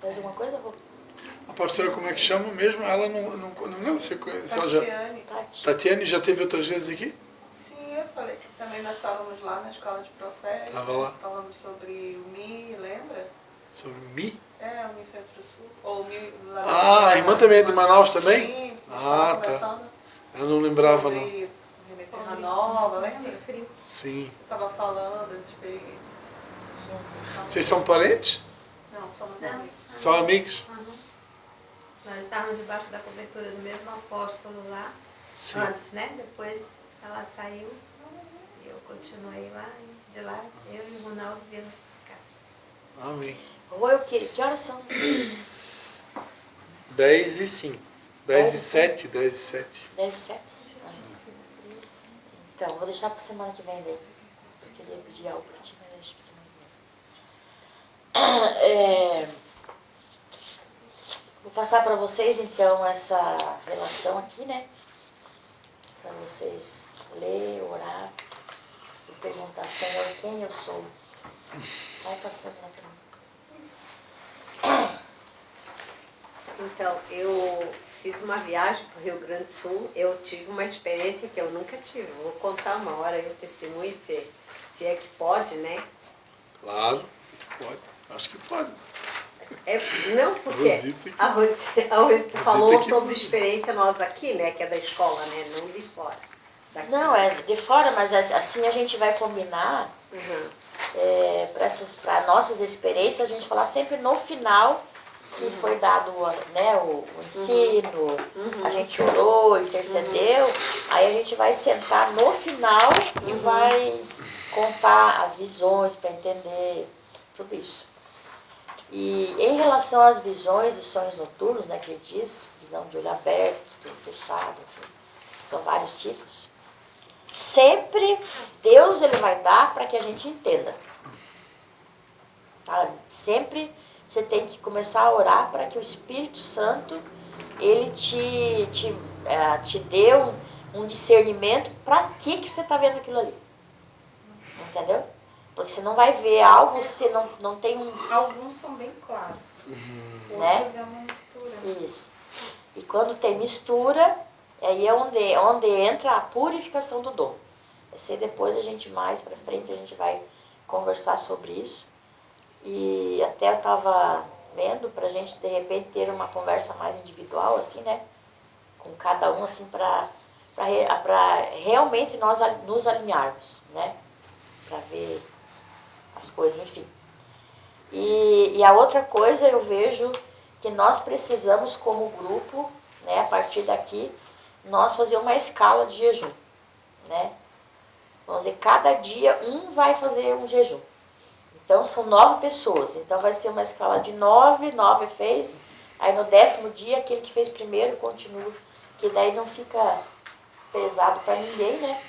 Mais alguma coisa, Rô? A pastora, como é que chama mesmo? Ela não lembro se ela já... Tatiane já teve outras vezes aqui? Sim, eu falei que também nós estávamos lá na escola de profetas. Tava lá. Nós falamos sobre o Mi, lembra? Sobre Mi? É, o Mi Centro-Sul. Ou o Mi lá Ah, a irmã também é de Manaus também? Sim, Ah, tá. Eu não lembrava, não. Sobre Terra Nova, lembra? Sim. Eu estava falando das experiências. Vocês são parentes? Não, somos amigos. São amigos? Nós estávamos debaixo da cobertura do mesmo apóstolo lá, Sim. antes, né? Depois ela saiu, eu continuei lá, e de lá eu e o Ronaldo viemos para cá. Amém. Rô, que horas são? 10:05. 10:07, 10:07. 10h07? Então, vou deixar para semana que vem daí. Eu queria pedir algo para ti, mas deixa para semana que vem. Vou passar para vocês, então, essa relação aqui, né? Para vocês ler, orar e perguntar, Senhor, quem eu sou? Vai passando na frente. Então, eu fiz uma viagem para o Rio Grande do Sul, eu tive uma experiência que eu nunca tive. Vou contar uma hora aí o testemunho, se é que pode, né? Claro, pode. Acho que pode. Não, porque a Rosita falou sobre experiência nossa aqui, né? Que é da escola, né? Não de fora. Daqui. Não, é de fora, mas assim a gente vai combinar para nossas experiências, a gente falar sempre no final que foi dado, né, o ensino, a gente orou, intercedeu, aí a gente vai sentar no final e vai contar as visões para entender tudo isso. E em relação às visões e sonhos noturnos, né, que ele diz, visão de olho aberto, de olho fechado, enfim, são vários tipos. Sempre Deus ele vai dar para que a gente entenda. Tá? Sempre você tem que começar a orar para que o Espírito Santo ele te dê um discernimento para que você está vendo aquilo ali. Entendeu? Porque você não vai ver algo se não tem um... Alguns são bem claros, né? outros é uma mistura. Isso. E quando tem mistura, aí é onde entra a purificação do dom. Esse depois a gente mais para frente a gente vai conversar sobre isso. E até eu estava vendo para a gente de repente ter uma conversa mais individual assim, né? Com cada um assim para realmente nós nos alinharmos, né? Para ver as coisas, enfim. E a outra coisa eu vejo que nós precisamos como grupo, né, a partir daqui, nós fazer uma escala de jejum, né? Vamos dizer, cada dia um vai fazer um jejum. Então são 9 pessoas, então vai ser uma escala de 9 fez, aí no 10º dia aquele que fez primeiro continua, que daí não fica pesado para ninguém, né?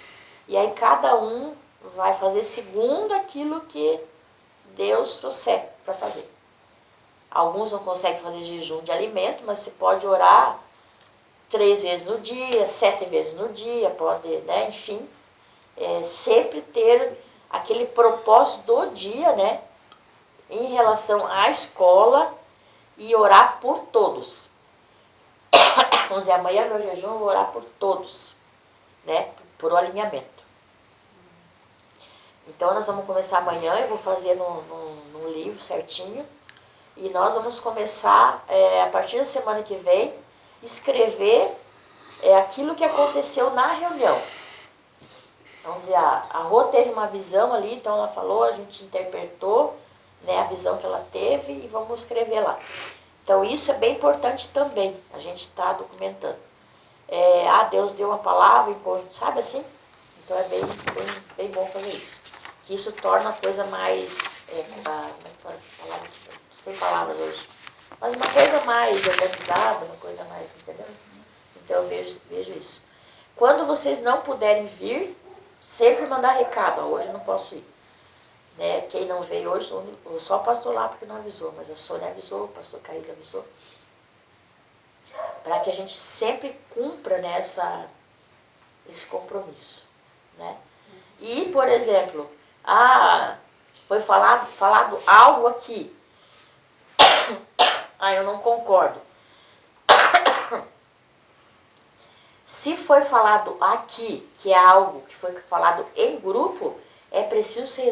E aí cada um vai fazer segundo aquilo que Deus trouxer para fazer. Alguns não conseguem fazer jejum de alimento, mas você pode orar 3 vezes no dia, 7 vezes no dia, pode, né? Enfim, sempre ter aquele propósito do dia, né? Em relação à escola e orar por todos. Vamos dizer, amanhã meu jejum eu vou orar por todos, né? Por o alinhamento. Então nós vamos começar amanhã, eu vou fazer no livro certinho. E nós vamos começar, a partir da semana que vem, escrever aquilo que aconteceu na reunião. Vamos dizer, a Rô teve uma visão ali, então ela falou, a gente interpretou, né, a visão que ela teve e vamos escrever lá. Então isso é bem importante também, a gente está documentando. Deus deu uma palavra, sabe assim? Então é bem bom fazer isso. Que isso torna a coisa mais... sem palavras hoje. Mas uma coisa mais organizada, uma coisa mais, entendeu? Então eu vejo isso. Quando vocês não puderem vir, sempre mandar recado. Hoje eu não posso ir. Né? Quem não veio hoje, só o pastor lá porque não avisou, mas a Sônia avisou, o pastor Caído avisou. Para que a gente sempre cumpra, né, esse compromisso. Né? E, por exemplo, foi falado algo aqui eu não concordo. Se foi falado aqui, que é algo que foi falado em grupo, é preciso ser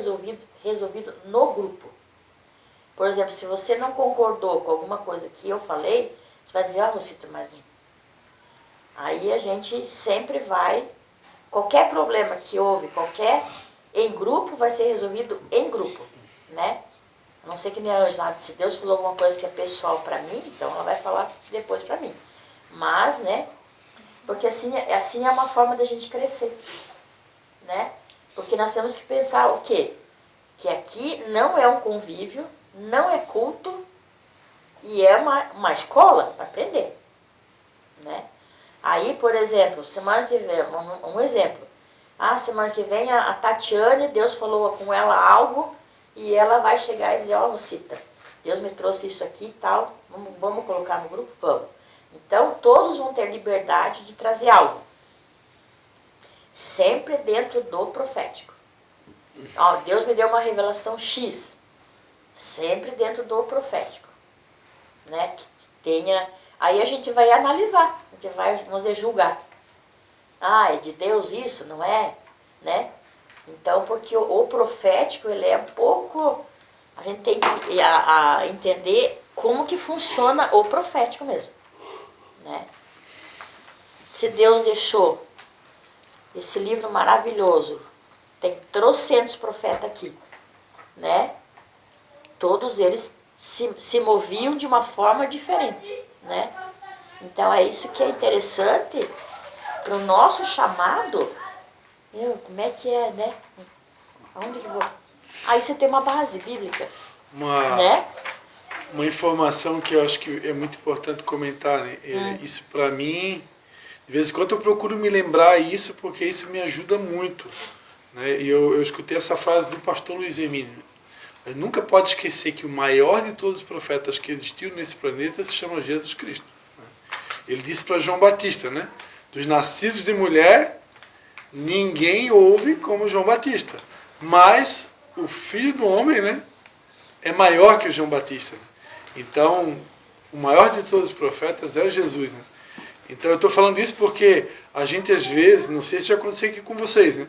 resolvido no grupo. Por exemplo, se você não concordou com alguma coisa que eu falei, você vai dizer, Rosita, mas... Aí a gente sempre vai... Qualquer problema que houve, em grupo, vai ser resolvido em grupo, né? A não ser que nem a Ângela, se Deus falou alguma coisa que é pessoal para mim, então ela vai falar depois para mim. Mas, né? Porque assim é uma forma da gente crescer, né? Porque nós temos que pensar o quê? Que aqui não é um convívio, não é culto e é uma escola para aprender, né? Aí, por exemplo, semana que vem, um exemplo. Semana que vem a Tatiane, Deus falou com ela algo e ela vai chegar e dizer, Rosita, Deus me trouxe isso aqui e tal, vamos colocar no grupo? Vamos. Então, todos vão ter liberdade de trazer algo. Sempre dentro do profético. Deus me deu uma revelação X. Sempre dentro do profético. Né? Que tenha... Aí a gente vai analisar, a gente vai, vamos dizer, julgar. É de Deus isso? Não é? Né? Então, porque o profético, ele é um pouco... A gente tem que entender como que funciona o profético mesmo. Né? Se Deus deixou esse livro maravilhoso, tem trocentos profetas aqui, né? Todos eles se moviam de uma forma diferente, né? Então é isso que é interessante para o nosso chamado. Como é que é, né? Aonde que eu vou? Aí você tem uma base bíblica, né? Uma informação que eu acho que é muito importante comentar, né? Isso para mim, de vez em quando eu procuro me lembrar isso, porque isso me ajuda muito, né? E eu escutei essa frase do pastor Luiz Emílio. Mas nunca pode esquecer que o maior de todos os profetas que existiu nesse planeta se chama Jesus Cristo. Ele disse para João Batista, né? Dos nascidos de mulher, ninguém houve como João Batista. Mas o filho do homem, né? É maior que o João Batista. Então, o maior de todos os profetas é Jesus, né? Então eu estou falando isso porque a gente às vezes, não sei se já aconteceu aqui com vocês, né?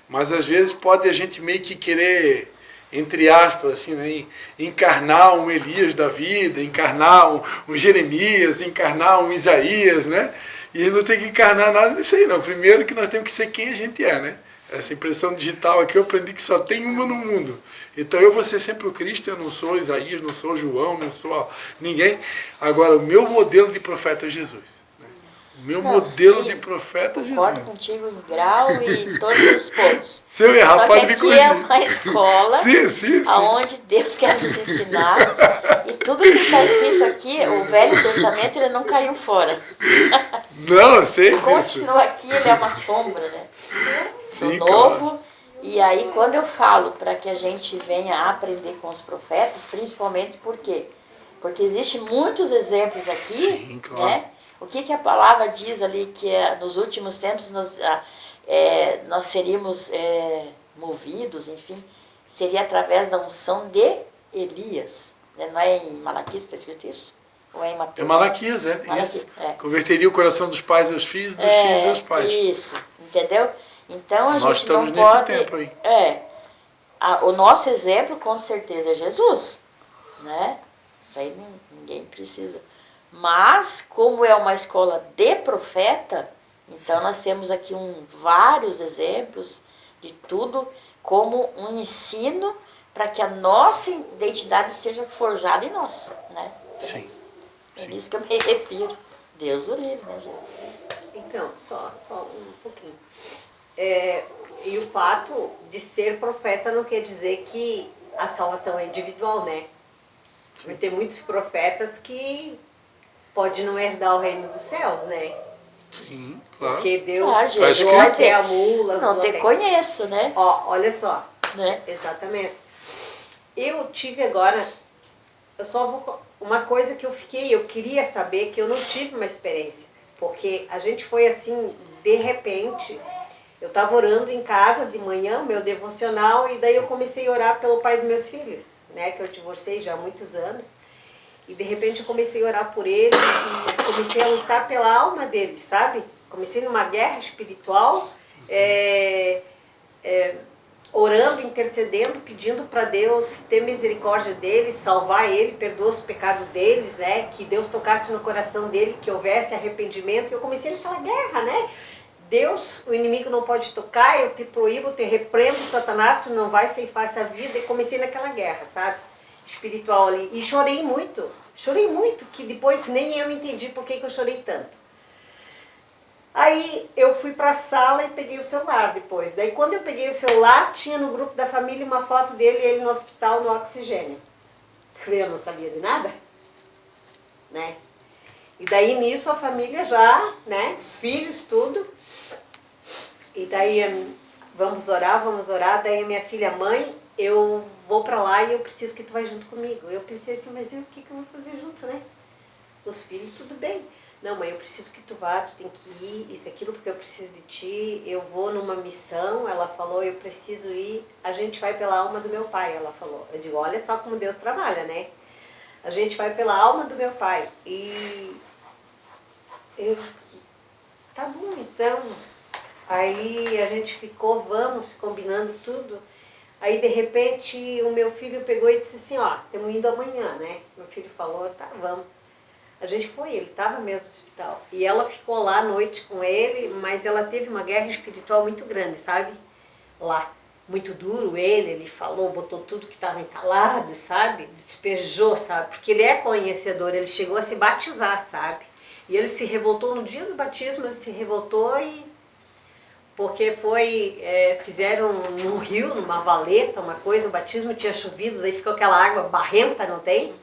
Mas às vezes pode a gente meio que querer, entre aspas, assim, né? Encarnar um Elias da vida, encarnar um Jeremias, encarnar um Isaías, né? E não tem que encarnar nada disso aí, não. Primeiro que nós temos que ser quem a gente é, né? Essa impressão digital aqui eu aprendi que só tem uma no mundo. Então eu vou ser sempre o Cristo, eu não sou Isaías, não sou João, não sou ninguém. Agora, o meu modelo de profeta é Jesus. O meu modelo de profeta é Jesus. Concordo contigo em grau e em todos os pontos. Se eu errar, pode me corrigir. Aqui é uma escola onde Deus quer nos ensinar. E tudo que está escrito aqui, o Velho Testamento, ele não caiu fora. Não, sei. Continua aqui, ele é uma sombra, né? Do novo. Claro. E aí, quando eu falo para que a gente venha aprender com os profetas, principalmente por quê? Porque existem muitos exemplos aqui, sim, claro. Né? O que a palavra diz ali, que nos últimos tempos nós seríamos movidos, enfim, seria através da unção de Elias. Não é em Malaquias que está escrito isso? Ou é em Mateus? É Malaquias, isso. Converteria o coração dos pais aos filhos, dos filhos aos pais. Isso, entendeu? Então a nós gente não pode... Nós estamos nesse tempo aí. O nosso exemplo, com certeza, é Jesus, né? Isso aí ninguém precisa. Mas, como é uma escola de profeta, então nós temos aqui vários exemplos de tudo como um ensino para que a nossa identidade seja forjada em nós, né? Sim. É isso que eu me refiro. Deus o livre, né, Jesus? Então, só um pouquinho. E o fato de ser profeta não quer dizer que a salvação é individual, né? Vai ter muitos profetas que pode não herdar o reino dos céus, né? Sim, claro. Porque Deus usou até a mula. Não te conheço, né? Olha só. Né? Exatamente. Eu tive agora, uma coisa que eu queria saber, que eu não tive uma experiência. Porque a gente foi assim, de repente, eu estava orando em casa de manhã, meu devocional, e daí eu comecei a orar pelo pai dos meus filhos, né? Que eu divorciei já há muitos anos. E de repente eu comecei a orar por ele e comecei a lutar pela alma dele, sabe? Comecei numa guerra espiritual, orando, intercedendo, pedindo para Deus ter misericórdia deles, salvar ele, perdoar os pecados deles, né? Que Deus tocasse no coração dele, que houvesse arrependimento. E eu comecei naquela guerra, né? Deus, o inimigo não pode tocar, eu te proíbo, eu te repreendo, Satanás, tu não vai ceifar essa vida. E comecei naquela guerra, sabe? Espiritual ali. E chorei muito, que depois nem eu entendi por que eu chorei tanto. Aí eu fui para a sala e peguei o celular depois. Daí quando eu peguei o celular, tinha no grupo da família uma foto dele e ele no hospital, no oxigênio. Eu não sabia de nada, né? E daí nisso a família já, né? Os filhos, tudo. E daí vamos orar. Daí minha filha, mãe, eu vou para lá e eu preciso que tu vai junto comigo. Eu pensei assim, mas o que eu vou fazer junto, né? Os filhos, tudo bem. Não, mãe, eu preciso que tu vá, tu tem que ir, isso, aquilo, porque eu preciso de ti, eu vou numa missão. Ela falou, eu preciso ir, a gente vai pela alma do meu pai, ela falou. Eu digo, olha só como Deus trabalha, né? A gente vai pela alma do meu pai. E eu, tá bom, então. Aí a gente ficou, vamos, combinando tudo. Aí, de repente, o meu filho pegou e disse assim, ó, estamos indo amanhã, né? Meu filho falou, tá, vamos. A gente foi, ele estava mesmo no hospital. E ela ficou lá à noite com ele, mas ela teve uma guerra espiritual muito grande, sabe? Lá, muito duro ele falou, botou tudo que estava entalado, sabe? Despejou, sabe? Porque ele é conhecedor, ele chegou a se batizar, sabe? E ele se revoltou no dia do batismo, ele se revoltou porque fizeram num rio, numa valeta, uma coisa, o batismo tinha chovido, daí ficou aquela água barrenta, não tem?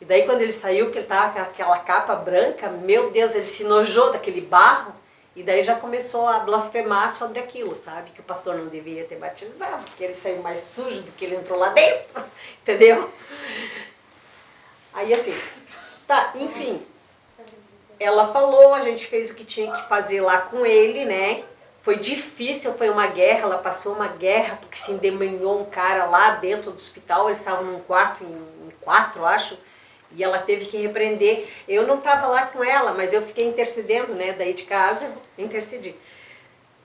E daí quando ele saiu, que ele estava com aquela capa branca, meu Deus, ele se nojou daquele barro, e daí já começou a blasfemar sobre aquilo, sabe? Que o pastor não deveria ter batizado, porque ele saiu mais sujo do que ele entrou lá dentro, entendeu? Aí assim, tá, enfim, ela falou, a gente fez o que tinha que fazer lá com ele, né? Foi difícil, foi uma guerra, ela passou uma guerra, porque se endemoniou um cara lá dentro do hospital, eles estavam num quarto, em 4, acho, e ela teve que repreender. Eu não estava lá com ela, mas eu fiquei intercedendo, né? Daí de casa, intercedi.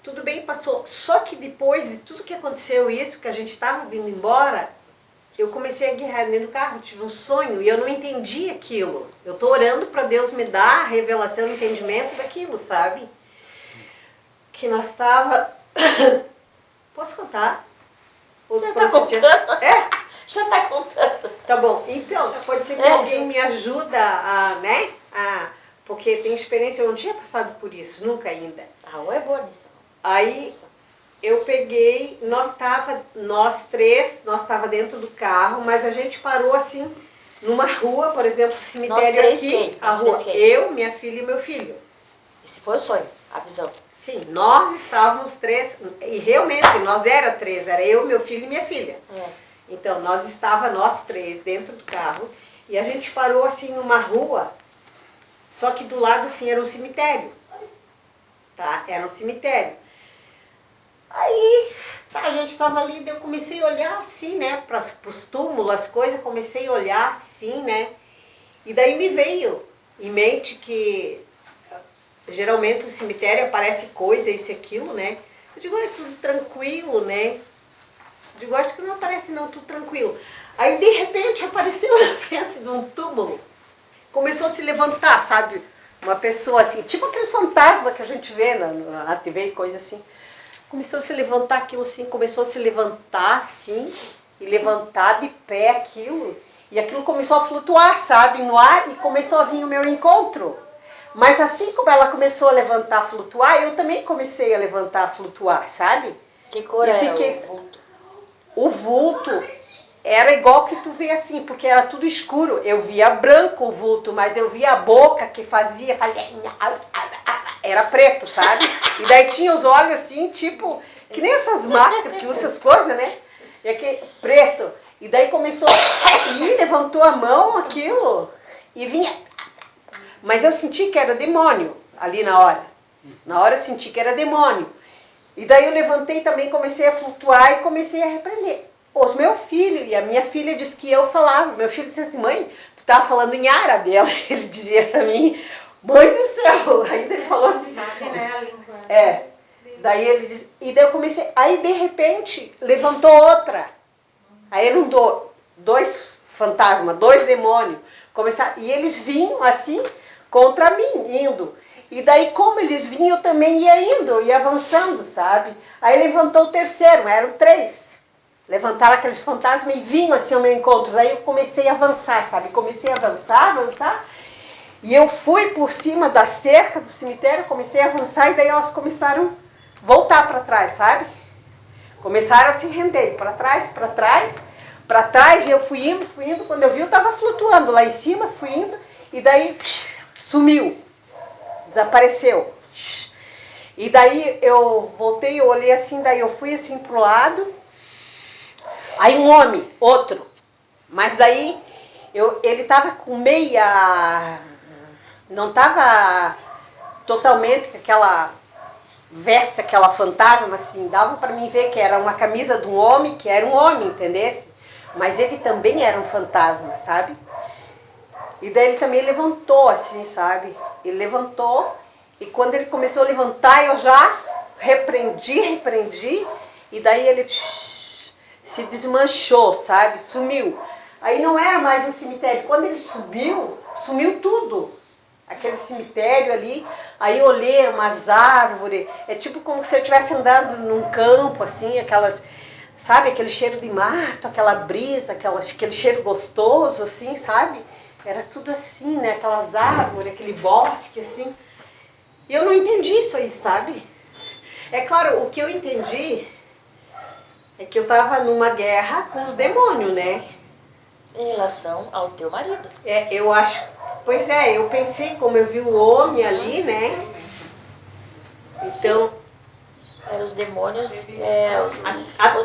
Tudo bem, passou. Só que depois de tudo que aconteceu isso, que a gente estava vindo embora, eu comecei a guerrear dentro do carro, tive um sonho e eu não entendi aquilo. Eu estou orando para Deus me dar a revelação, o entendimento daquilo, sabe? Que nós estava... Posso contar? Já está contando? Já está contando. Tá bom, então, pode ser que alguém me ajuda né? Porque tem experiência, eu não tinha passado por isso, nunca ainda. É boa nisso. Aí eu peguei, nós três dentro do carro, mas a gente parou assim, numa rua, por exemplo, cemitério aqui, a rua, eu, minha filha e meu filho. Esse foi o sonho, a visão. Sim, nós estávamos 3, e realmente nós era 3, era eu, meu filho e minha filha. Então, nós 3 dentro do carro, e a gente parou assim numa rua, só que do lado assim era um cemitério, tá? Era um cemitério. Aí, a gente estava ali, daí eu comecei a olhar assim, né, para os túmulos, as coisas, comecei a olhar assim, né, e daí me veio em mente que geralmente no cemitério aparece coisa, isso e aquilo, né, eu digo, é tudo tranquilo, né, eu digo, acho que não aparece não, tudo tranquilo. Aí de repente apareceu na frente de um túmulo, começou a se levantar, sabe, uma pessoa assim, tipo aqueles fantasmas que a gente vê na TV e coisa assim. Começou a se levantar aquilo assim, começou a se levantar assim, e levantar de pé aquilo, e aquilo começou a flutuar, sabe, no ar, e começou a vir o meu encontro. Mas assim como ela começou a levantar, a flutuar, eu também comecei a levantar, a flutuar, sabe? Que cor era o vulto? O vulto era igual que tu vê assim, porque era tudo escuro. Eu via branco o vulto, mas eu via a boca que fazia... Era preto, sabe? E daí tinha os olhos assim, tipo, que nem essas máscaras que usam essas coisas, né? E aqui, preto. E daí começou a ir, levantou a mão, aquilo, e vinha. Mas eu senti que era demônio ali na hora. Na hora eu senti que era demônio. E daí eu levantei também, comecei a flutuar e comecei a repreender. os meus filhos, e a minha filha disse que eu falava, meu filho disse assim, mãe, tu estava falando em árabe, ele dizia pra mim, mãe do céu, aí ele falou assim, Sabe, né, a língua. daí ele disse, e daí eu comecei, aí de repente levantou outra, aí eram dois fantasmas, dois demônios, começaram, e eles vinham assim contra mim, indo. E daí, como eles vinham, eu também ia indo, eu ia avançando, sabe? Aí levantou o terceiro, eram 3. Levantaram aqueles fantasmas e vinham assim ao meu encontro. Daí eu comecei a avançar, sabe? Comecei a avançar. E eu fui por cima da cerca do cemitério, comecei a avançar e daí elas começaram a voltar para trás, sabe? Começaram a se render para trás, e eu fui indo. Quando eu vi, eu estava flutuando lá em cima, fui indo, e daí sumiu, desapareceu. E daí eu voltei, eu olhei assim, daí eu fui assim pro lado, aí um homem, outro, mas daí ele estava com meia, não estava totalmente com aquela veste, aquela fantasma assim, dava para mim ver que era uma camisa de um homem, que era um homem, entendesse? Mas ele também era um fantasma, sabe? E daí ele também levantou assim, sabe? Ele levantou, e quando ele começou a levantar, eu já repreendi, e daí ele se desmanchou, sabe? Sumiu. Aí não era mais um cemitério. Quando ele sumiu tudo. Aquele cemitério ali, aí eu olhei umas árvores, é tipo como se eu estivesse andando num campo, assim, aquelas, sabe, aquele cheiro de mato, aquela brisa, aquele cheiro gostoso, assim, sabe? Era tudo assim, né, aquelas árvores, aquele bosque, assim. E eu não entendi isso aí, sabe? É claro, o que eu entendi é que eu estava numa guerra com os demônios, né? Em relação ao teu marido. Eu acho. Pois é, eu pensei, como eu vi o homem ali, né? Então. Eram os demônios, os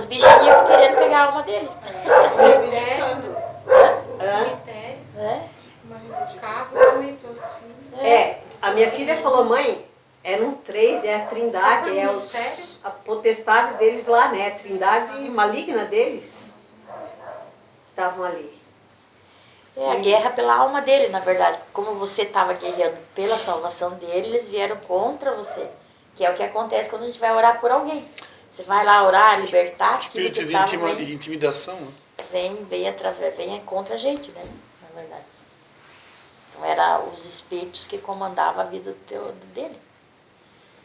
bichinhos querendo pegar a alma dele. Cemitério. Carro também para os filhos. A minha filha falou, mãe, eram 3, é a trindade, a potestade deles lá, né? A trindade maligna deles estavam ali. É a guerra pela alma dele, na verdade. Como você estava guerreando pela salvação dele, eles vieram contra você. Que é o que acontece quando a gente vai orar por alguém. Você vai lá orar, libertar aquilo Espírito que estava de intimidação, né? vem contra a gente, né? Na verdade. Então eram os espíritos que comandavam a vida dele.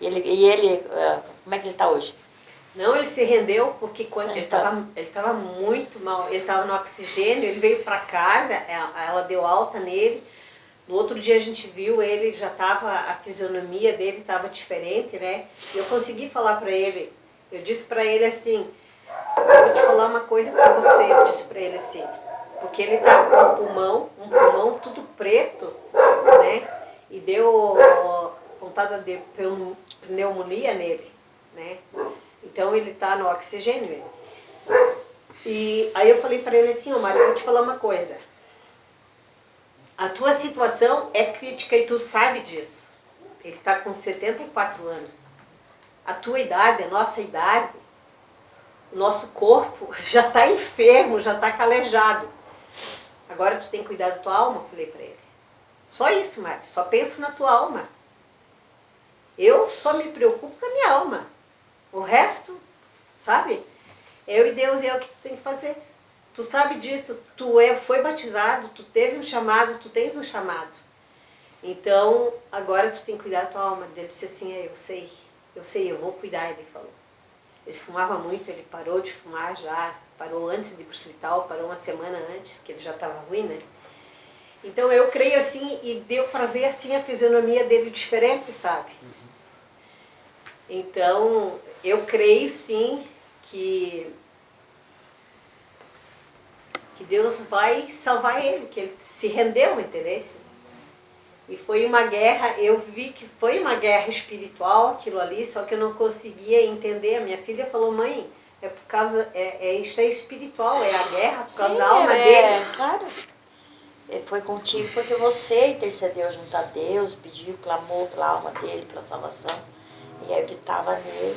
E ele, como é que ele está hoje? Não, ele se rendeu porque quando ele estava muito mal, ele estava no oxigênio, ele veio para casa, ela deu alta nele. No outro dia a gente viu ele, já estava, a fisionomia dele estava diferente, né? E eu consegui falar para ele, eu disse para ele assim, eu vou te falar uma coisa para você, eu disse para ele assim, porque ele tá com um pulmão tudo preto, né? E deu pontada de pneumonia nele, né? Então ele tá no oxigênio. E aí eu falei para ele assim, Mário, eu vou te falar uma coisa. A tua situação é crítica e tu sabe disso. Ele está com 74 anos. A tua idade, a nossa idade, o nosso corpo já está enfermo, já está calejado. Agora tu tem que cuidar da tua alma, eu falei para ele. Só isso, Mário, só pensa na tua alma. Eu só me preocupo com a minha alma. O resto, sabe? Eu e Deus é o que tu tem que fazer. Tu sabe disso, foi batizado, tu teve um chamado, tu tens um chamado. Então, agora tu tem que cuidar da tua alma. Ele disse assim, eu sei, eu vou cuidar, ele falou. Ele fumava muito, ele parou de fumar já, parou antes de ir pro hospital, parou uma semana antes, que ele já estava ruim, né? Então eu creio assim, e deu para ver assim a fisionomia dele diferente, sabe? Então, eu creio sim que Deus vai salvar ele, que ele se rendeu, entendeu? E foi uma guerra, eu vi que foi uma guerra espiritual aquilo ali, só que eu não conseguia entender. A minha filha falou, mãe, é por causa, isso é espiritual, é a guerra por causa da alma dele. Claro. Ele foi contigo porque você intercedeu junto a Deus, pediu, clamou pela alma dele, pela salvação. E aí o que estava nele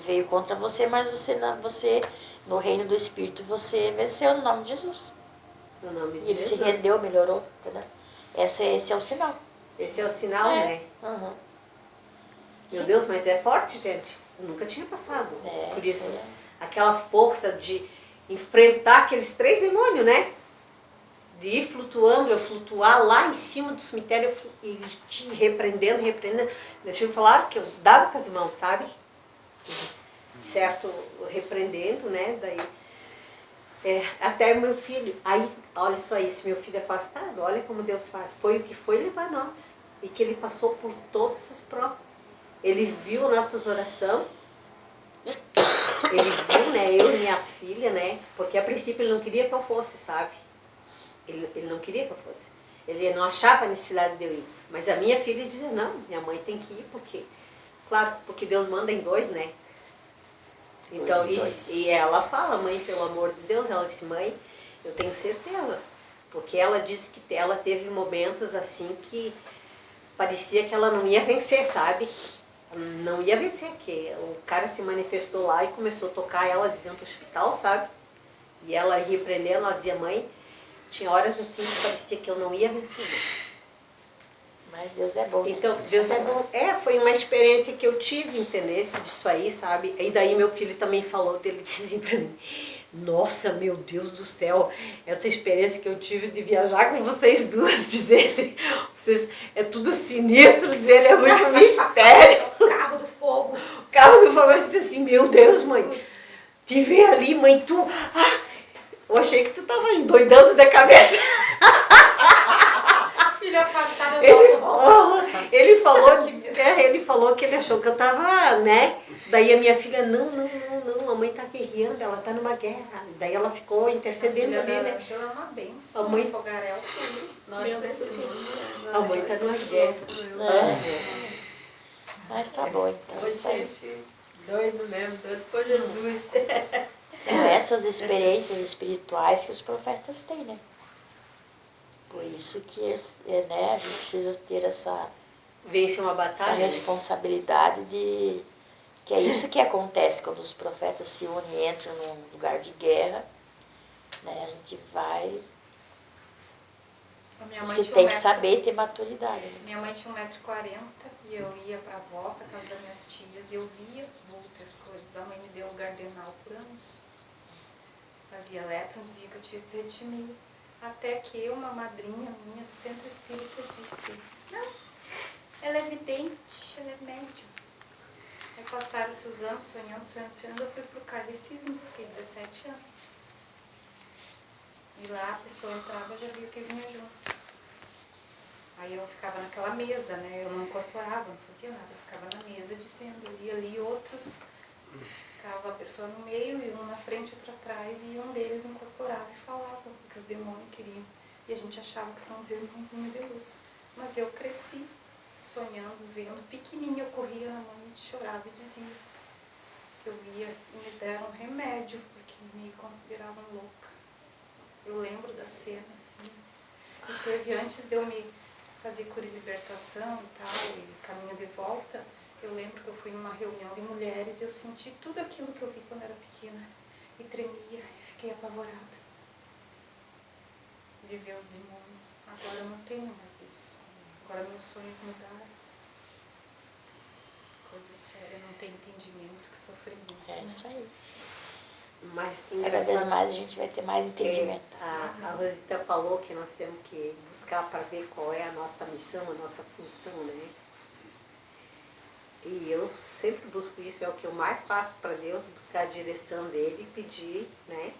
veio contra você, mas você no reino do Espírito você venceu no nome de Jesus. No nome de E ele Jesus. se rendeu, melhorou, entendeu? Esse é o sinal. Esse é o sinal, né? Uhum. Meu Sim. Deus, mas é forte, gente. Eu nunca tinha passado por isso. Sim. Aquela força de enfrentar aqueles 3 demônios, né? De ir flutuando, eu flutuar lá em cima do cemitério e repreendendo. Meus filhos falaram que eu dava com as mãos, sabe? Certo, repreendendo, né? Daí, até meu filho, aí, olha só isso, meu filho afastado, olha como Deus faz. Foi o que foi levar nós. E que ele passou por todas essas provas. Ele viu nossas orações. Ele viu, né? Eu e minha filha, né? Porque a princípio ele não queria que eu fosse, sabe? Ele não queria que eu fosse. Ele não achava a necessidade de eu ir. Mas a minha filha dizia, não, minha mãe tem que ir, porque... Claro, porque Deus manda em 2, né? Então, e ela fala, mãe, pelo amor de Deus, ela disse, mãe, eu tenho certeza. Porque ela disse que ela teve momentos assim que parecia que ela não ia vencer, sabe? Não ia vencer, que o cara se manifestou lá e começou a tocar ela de dentro do hospital, sabe? E ela repreendendo, ela dizia, mãe, tinha horas assim que parecia que eu não ia vencer. Mas Deus é bom. Então, né? Deus é bom. Foi uma experiência que eu tive, entendeu? Disso aí, sabe? E daí meu filho também falou, ele disse assim pra mim, nossa, meu Deus do céu, essa experiência que eu tive de viajar com vocês duas, dizer, vocês, é tudo sinistro, dizer, é muito mistério. Carro do fogo. O carro do fogo, eu disse assim, meu Deus, mãe, te ver ali, mãe, tu... eu achei que tu tava endoidando da cabeça. Filha afastada do alto. Ele falou que ele achou que eu tava, né? Daí a minha filha, não, a mãe tá guerreando, ela tá numa guerra. Daí ela ficou intercedendo ali, né? Ela é uma benção. A mãe... fogaréu, tudo. Nós precisamos. A mãe tá numa guerra. Mas tá bom, então. Isso aí. Doido mesmo, doido por Jesus. São essas experiências espirituais que os profetas têm, né? Por isso que né, a gente precisa ter essa Vence uma batalha. Essa responsabilidade de... Que é isso que acontece quando os profetas se unem e entram num lugar de guerra. Né, a gente vai... Acho que tem que saber ter maturidade. Né? Minha mãe tinha 1,40 m e eu ia pra avó, pra casa das minhas tias, e eu via outras coisas. A mãe me deu um gardenal por anos. Fazia elétron, dizia que eu tinha que ser redimida. Até que uma madrinha minha do centro espírita disse, não, ela é vidente, ela é médium. Aí passaram-se os anos sonhando, eu fui pro kardecismo, fiquei 17 anos. E lá a pessoa entrava e já via que vinha junto. Aí eu ficava naquela mesa, né? Eu não incorporava, não fazia nada. Eu ficava na mesa dizendo, eu ia ali outros. Ficava a pessoa no meio e um na frente e outro atrás. E um deles incorporava e falava o que os demônios queriam. E a gente achava que são os irmãozinhos de luz. Mas eu cresci sonhando, vendo. Pequenininha eu corria na mãe e chorava e dizia que eu ia e me deram um remédio porque me consideravam louca. Eu lembro da cena, assim. E teve antes de eu me fazer cura e libertação e tal, e caminho de volta, eu lembro que eu fui numa reunião de mulheres e eu senti tudo aquilo que eu vi quando era pequena. E tremia, e fiquei apavorada de ver os demônios. Agora eu não tenho mais isso. Agora meus sonhos mudaram. Coisa séria, não tem entendimento, que sofrimento. É isso aí. Mas cada vez mais a gente vai ter mais entendimento. A Rosita falou que nós temos que buscar para ver qual é a nossa missão, a nossa função, né? E eu sempre busco isso, é o que eu mais faço para Deus, buscar a direção dele e pedir, né?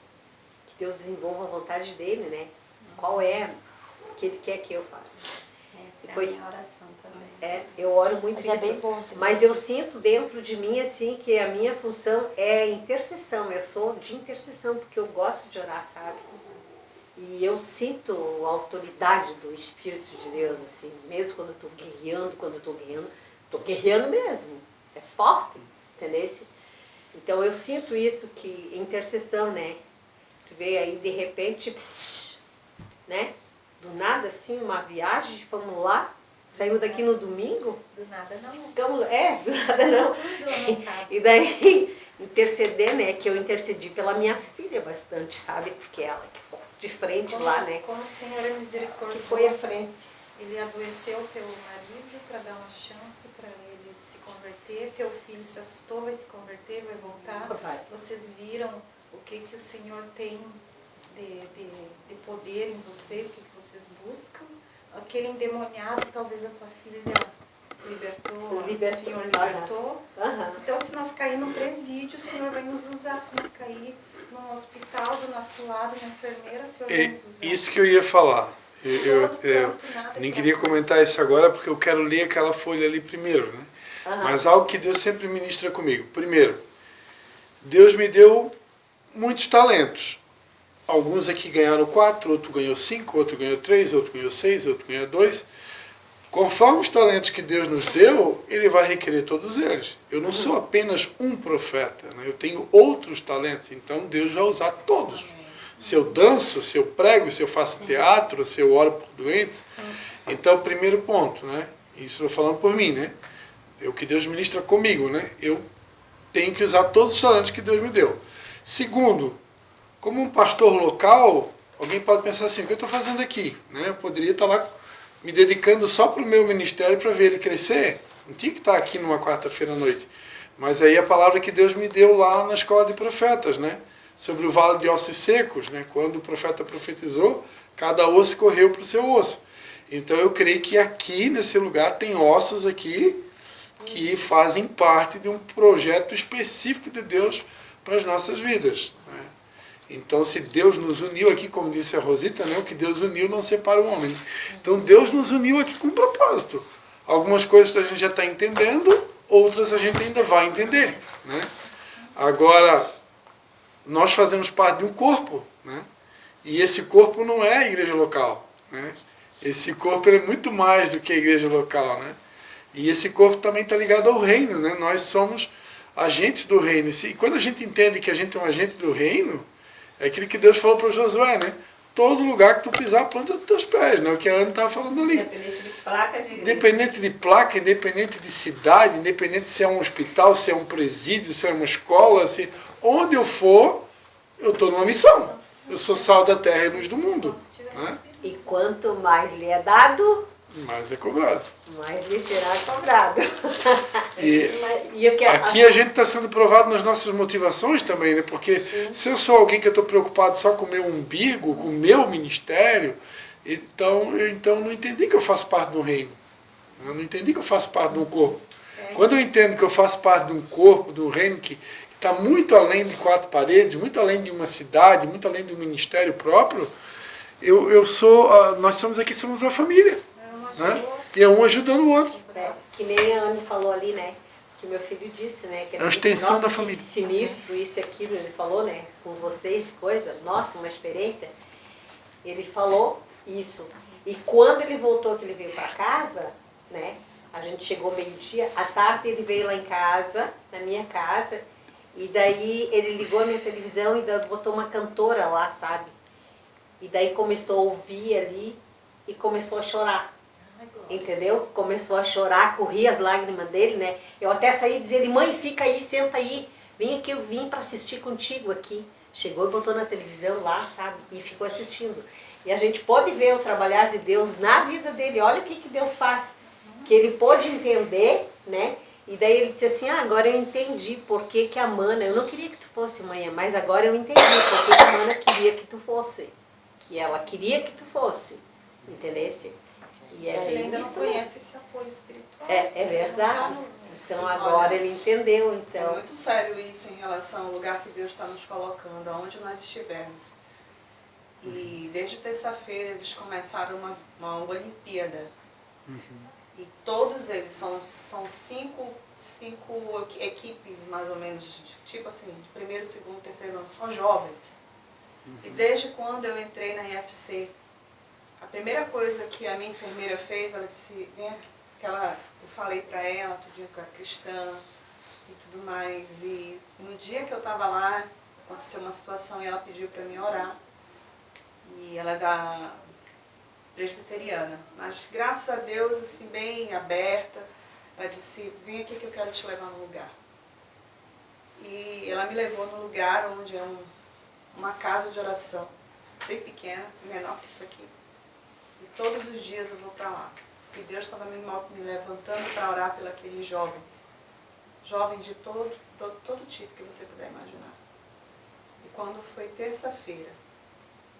Que Deus desenvolva a vontade dele, né? Qual é o que ele quer que eu faça. Essa é a minha oração também. Eu oro muito Mas isso. é bem bom. Mas eu sinto dentro de mim, assim, que a minha função é intercessão. Eu sou de intercessão, porque eu gosto de orar, sabe? E eu sinto a autoridade do Espírito de Deus, assim, mesmo quando eu estou guerreando mesmo. É forte, entendeu? Então eu sinto isso, que intercessão, né? Tu vê aí, de repente, né? Do nada, assim, uma viagem, vamos lá, Saímos daqui no domingo, Do nada não. ficamos, do nada não. Tudo anotado. E daí, interceder, né, que eu intercedi pela minha filha bastante, sabe? Porque ela que foi de frente lá, né? Como o Senhor é misericordioso. Que foi à frente. Ele adoeceu teu marido para dar uma chance para ele se converter. Teu filho se assustou, vai se converter, vai voltar. Vai. Vocês viram o que o Senhor tem de poder em vocês, o que vocês buscam. Aquele endemoniado, talvez a tua filha libertou, o Senhor libertou. Aham. Então, se nós cair no presídio, o Senhor vai nos usar. Se nós cair num hospital do nosso lado, na enfermeira, o Senhor vai nos usar. Isso que eu ia falar. Eu Todo canto, nada nem que queria aconteça. comentar isso agora porque eu quero ler aquela folha ali primeiro, né? Aham. Mas algo que Deus sempre ministra comigo. Primeiro, Deus me deu muitos talentos. Alguns aqui ganharam 4, outro ganhou 5, outro ganhou 3, outro ganhou 6, outro ganhou 2. Conforme os talentos que Deus nos deu, Ele vai requerer todos eles. Eu não sou apenas um profeta, né? Eu tenho outros talentos, então Deus vai usar todos. Se eu danço, se eu prego, se eu faço teatro, se eu oro por doentes. Então, primeiro ponto, né? Isso eu estou falando por mim, né? É o que Deus ministra comigo, né? Eu tenho que usar todos os talentos que Deus me deu. Segundo, como um pastor local, alguém pode pensar assim, o que eu estou fazendo aqui? Né? Eu poderia estar lá me dedicando só para o meu ministério para ver ele crescer. Não tinha que estar aqui numa quarta-feira à noite. Mas aí a palavra que Deus me deu lá na escola de profetas, né? Sobre o vale de ossos secos, né? Quando o profeta profetizou, cada osso correu para o seu osso. Então eu creio que aqui, nesse lugar, tem ossos aqui que fazem parte de um projeto específico de Deus para as nossas vidas, né? Então, se Deus nos uniu aqui, como disse a Rosita, né, o que Deus uniu não separa o homem. Então, Deus nos uniu aqui com um propósito. Algumas coisas a gente já está entendendo, outras a gente ainda vai entender, né? Agora, nós fazemos parte de um corpo, né? E esse corpo não é a igreja local, né? Esse corpo é muito mais do que a igreja local, né? E esse corpo também está ligado ao reino, né? Nós somos agentes do reino. E quando a gente entende que a gente é um agente do reino, é aquilo que Deus falou para Josué, né? Todo lugar que tu pisar, planta dos teus pés, né? O que a Ana estava falando ali. Independente de placa de igreja. Independente de placa, independente de cidade, independente se é um hospital, se é um presídio, se é uma escola, onde eu for, eu estou numa missão. Eu sou sal da terra e luz do mundo, né? E quanto mais lhe é dado, Mas é cobrado. mais lhe será cobrado. E eu quero... aqui a gente está sendo provado nas nossas motivações também, né? Porque se eu sou alguém que eu estou preocupado só com o meu umbigo, com o meu ministério, então eu não entendi que eu faço parte do reino. Eu não entendi que eu faço parte de um corpo. Quando eu entendo que eu faço parte de um corpo, de um reino que está muito além de 4 paredes, muito além de uma cidade, muito além de um ministério próprio, nós somos aqui, somos uma família. Né? E é um ajudando o outro. Que nem a Ana falou ali, né? Que meu filho disse, né? Que é uma extensão da família. Sinistro, isso e aquilo, ele falou, né? Com vocês, coisa, nossa, uma experiência. Ele falou isso. E quando ele voltou, que ele veio para casa, né? A gente chegou meio-dia, à tarde ele veio lá em casa, na minha casa, e daí ele ligou a minha televisão e botou uma cantora lá, sabe? E daí começou a ouvir ali e começou a chorar. Entendeu? Começou a chorar, corria as lágrimas dele, né? Eu até saí e dizia ele, mãe, fica aí, senta aí, vem aqui, eu vim para assistir contigo aqui. Chegou e botou na televisão lá, sabe? E ficou assistindo. E a gente pode ver o trabalhar de Deus na vida dele. Olha o que Deus faz. Que ele pôde entender, né? E daí ele disse assim, agora eu entendi por que a Mana, eu não queria que tu fosse, mãe, mas agora eu entendi por que a Mana queria que tu fosse. Que ela queria que tu fosse. Entendesse? E ele ainda não conhece esse apoio espiritual. É verdade. Então agora ele entendeu. Então. É muito sério isso em relação ao lugar que Deus está nos colocando, aonde nós estivermos. E desde terça-feira eles começaram uma Olimpíada. E todos eles são 5 equipes, mais ou menos, tipo assim, de primeiro, segundo, terceiro ano, são jovens. E desde quando eu entrei na IFC, a primeira coisa que a minha enfermeira fez, ela disse, vem aqui, eu falei para ela, tudinho que eu era cristã e tudo mais. E no dia que eu estava lá, aconteceu uma situação e ela pediu para mim orar. E ela é da presbiteriana. Mas graças a Deus, assim, bem aberta, ela disse, vem aqui que eu quero te levar no lugar. E ela me levou no lugar onde é uma casa de oração, bem pequena, menor que isso aqui. E todos os dias eu vou para lá. E Deus estava me levantando para orar pelos aqueles jovens. Jovens de todo tipo que você puder imaginar. E quando foi terça-feira,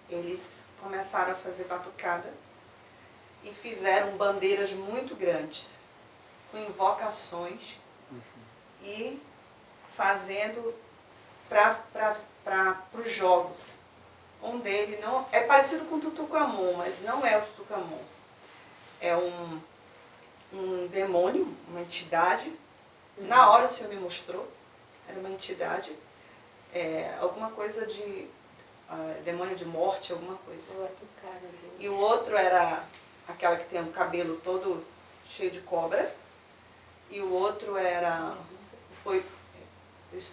eles começaram a fazer batucada e fizeram bandeiras muito grandes, com invocações e fazendo para os jogos. Um deles não é parecido com o Tutucamon, mas não é o Tutucamon. É um demônio, uma entidade. Na hora o Senhor me mostrou, era uma entidade, alguma coisa de demônio de morte, alguma coisa. E o outro era aquela que tem o cabelo todo cheio de cobra. E o outro era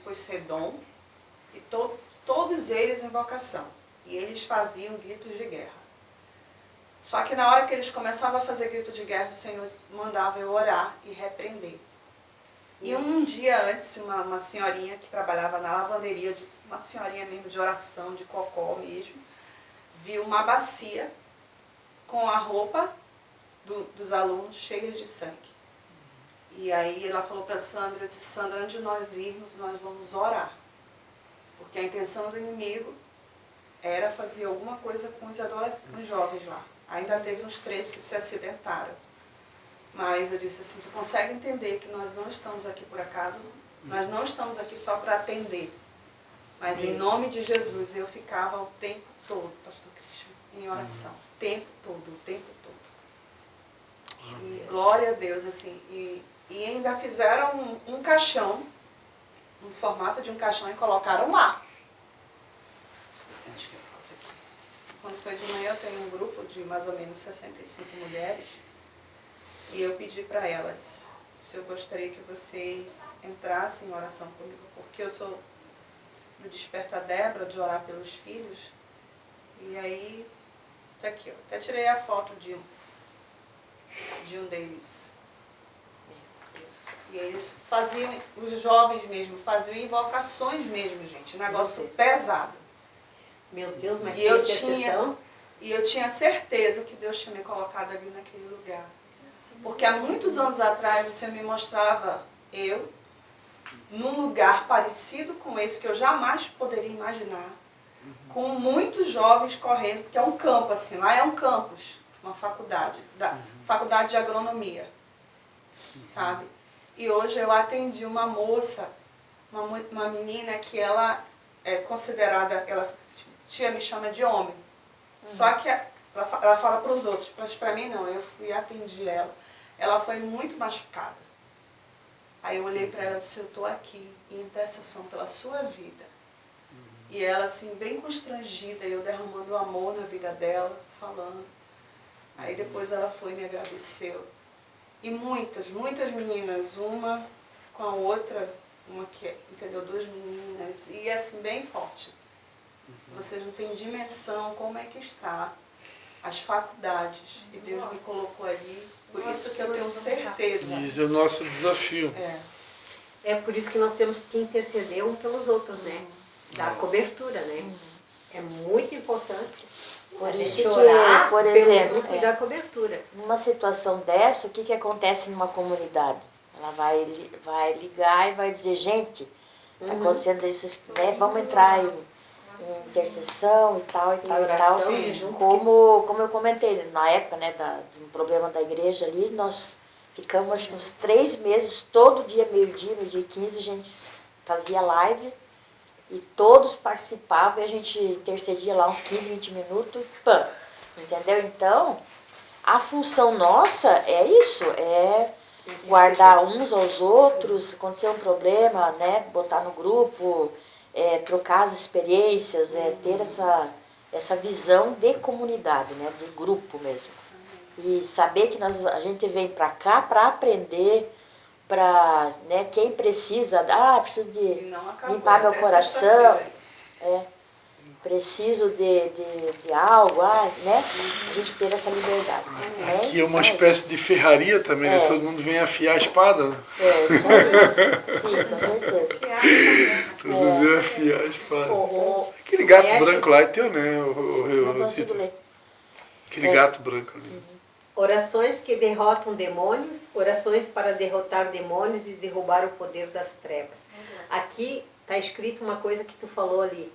Poseidon. E todos eles invocação. E eles faziam gritos de guerra. Só que na hora que eles começavam a fazer grito de guerra, o Senhor mandava eu orar e repreender. E um dia antes, uma senhorinha que trabalhava na lavanderia, uma senhorinha mesmo de oração, de cocó mesmo, viu uma bacia com a roupa dos alunos cheia de sangue. E aí ela falou para Sandra, disse, Sandra, antes de nós irmos, nós vamos orar. Porque a intenção do inimigo era fazer alguma coisa com os adolescentes, os jovens lá. Ainda teve uns 3 que se acidentaram. Mas eu disse assim, tu consegue entender que nós não estamos aqui por acaso, nós não estamos aqui só para atender. Mas em nome de Jesus, eu ficava o tempo todo, pastor Cristian, em oração. O tempo todo. E glória a Deus, assim. E ainda fizeram um caixão, um formato de um caixão e colocaram lá. Acho que aqui. Quando foi de manhã, eu tenho um grupo de mais ou menos 65 mulheres. E eu pedi para elas se eu gostaria que vocês entrassem em oração comigo, porque eu sou do Desperta Débora, de orar pelos filhos. E aí, tá aqui, ó. Até tirei a foto de um deles. E eles faziam, os jovens mesmo, faziam invocações mesmo, gente. Um negócio pesado. Meu Deus, mas E eu tinha certeza que Deus tinha me colocado ali naquele lugar. Porque há muitos anos atrás o Senhor me mostrava eu num lugar parecido com esse que eu jamais poderia imaginar, com muitos jovens correndo, porque é um campo assim, lá é um campus, uma faculdade, faculdade de agronomia, sabe? E hoje eu atendi uma moça, uma menina que ela é considerada, ela tia me chama de homem, só que ela fala para os outros, mas para mim não, eu fui atender ela. Ela foi muito machucada. Aí eu olhei para ela e disse, eu estou aqui em intercessão pela sua vida. E ela assim, bem constrangida, eu derramando amor na vida dela, falando. Aí depois ela foi e me agradeceu. E muitas meninas, uma com a outra, uma que, entendeu, 2 meninas, e assim, bem forte. Vocês não têm dimensão como é que está as faculdades. E Deus me colocou ali. Por isso que eu tenho certeza. Isso é o nosso desafio. É por isso que nós temos que interceder uns pelos outros, né? Dar cobertura, né? É muito importante Por a isso gente que, orar por pelo exemplo, grupo e dar cobertura. numa situação dessa, o que acontece numa comunidade? Ela vai ligar e vai dizer, gente, está acontecendo isso, né? Vamos entrar em intercessão e tal, e tal, e tal. Como eu comentei, na época, né, do problema da igreja ali, nós ficamos acho, uns 3 meses, todo dia, meio-dia e 15, a gente fazia live e todos participavam e a gente intercedia lá uns 15, 20 minutos, pã, entendeu? Então, a função nossa é isso, é guardar uns aos outros, acontecer um problema, né, botar no grupo, trocar as experiências, ter essa visão de comunidade, né, de grupo mesmo. E saber que a gente vem para cá para aprender, para, né, quem precisa, preciso de limpar meu coração. preciso de algo, né? A gente ter essa liberdade. Aqui é uma espécie de ferraria também, né? Todo mundo vem afiar a espada, né? Isso aí. Sim, com certeza. Todo mundo vem afiar a espada. Aquele Conhece? gato branco lá é teu, né? Não consigo ler. Aquele gato branco ali. Orações que derrotam demônios, orações para derrotar demônios e derrubar o poder das trevas. Aqui está escrito uma coisa que tu falou ali,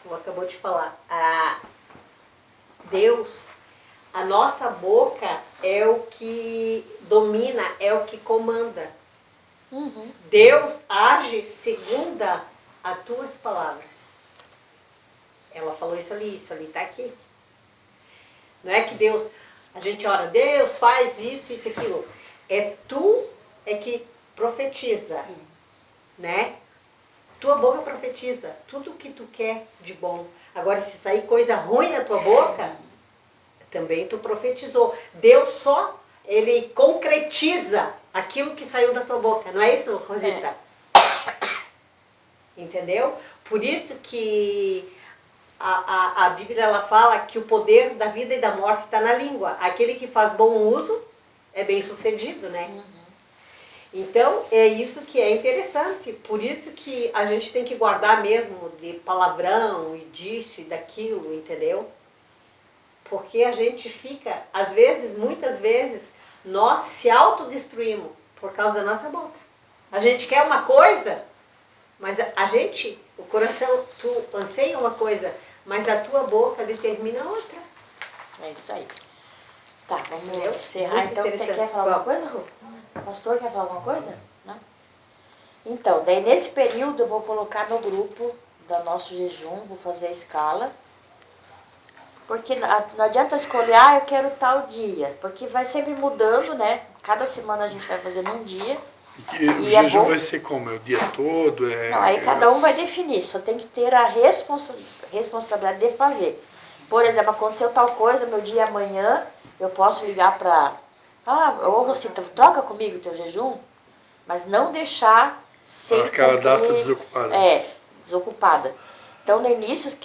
tu acabou de falar. Deus, a nossa boca é o que domina, é o que comanda. Deus age segundo as tuas palavras. Ela falou isso ali está aqui. Não é que Deus, a gente ora, Deus faz isso, isso, aquilo. Tu que profetiza, né? Tua boca profetiza tudo o que tu quer de bom. Agora, se sair coisa ruim na tua boca, também tu profetizou. Deus só, ele concretiza aquilo que saiu da tua boca. Não é isso, Rosita? Entendeu? Por isso que a Bíblia ela fala que o poder da vida e da morte está na língua. Aquele que faz bom uso é bem sucedido, né? Então, é isso que é interessante. Por isso que a gente tem que guardar mesmo de palavrão e disso e daquilo, entendeu? Porque a gente fica, às vezes, muitas vezes, nós se autodestruímos por causa da nossa boca. A gente quer uma coisa, mas a gente, o coração, tu anseia uma coisa, mas a tua boca determina outra. É isso aí. Tá, vamos Entendeu? encerrar. Muito Então, você interessante. quer falar alguma coisa, Rô? O pastor quer falar alguma coisa? Não? Então, daí nesse período eu vou colocar no grupo do nosso jejum, vou fazer a escala. Porque não adianta escolher, eu quero tal dia. Porque vai sempre mudando, né? Cada semana a gente vai fazendo um dia. E o jejum vai ser como? É o dia todo? Não, aí cada um vai definir. Só tem que ter a responsabilidade de fazer. Por exemplo, aconteceu tal coisa, meu dia é amanhã, eu posso ligar para... ô Rosita, troca comigo o teu jejum, mas não deixar sem aquela cumprir, data desocupada. Desocupada. Então, no início,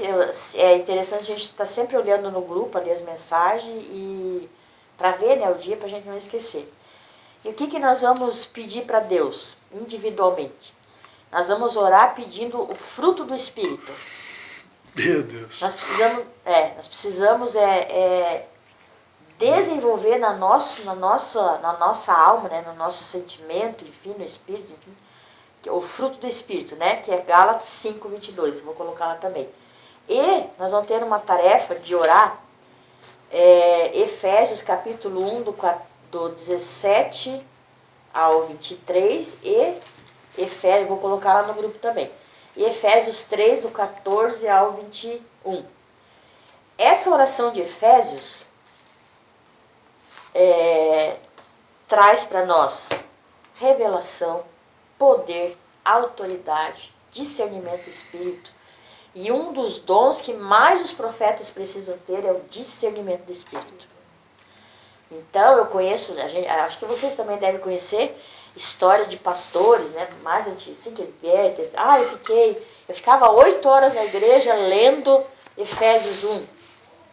é interessante a gente estar sempre olhando no grupo ali as mensagens e para ver, né, o dia, para a gente não esquecer. E o que nós vamos pedir para Deus, individualmente? Nós vamos orar pedindo o fruto do Espírito. Meu Deus. Nós precisamos desenvolver na nossa alma, né, no nosso sentimento, enfim, no Espírito, enfim, o fruto do Espírito, né, que é Gálatas 5:22, vou colocar lá também. E nós vamos ter uma tarefa de orar, Efésios capítulo 1, do 17 ao 23, e Efésios, vou colocar lá no grupo também, e Efésios 3, do 14 ao 21. Essa oração de Efésios traz para nós revelação, poder, autoridade, discernimento do Espírito. E um dos dons que mais os profetas precisam ter é o discernimento do Espírito. Então, eu conheço, acho que vocês também devem conhecer história de pastores, né, mais antigos, assim, que vieram, eu ficava 8 horas na igreja lendo Efésios 1,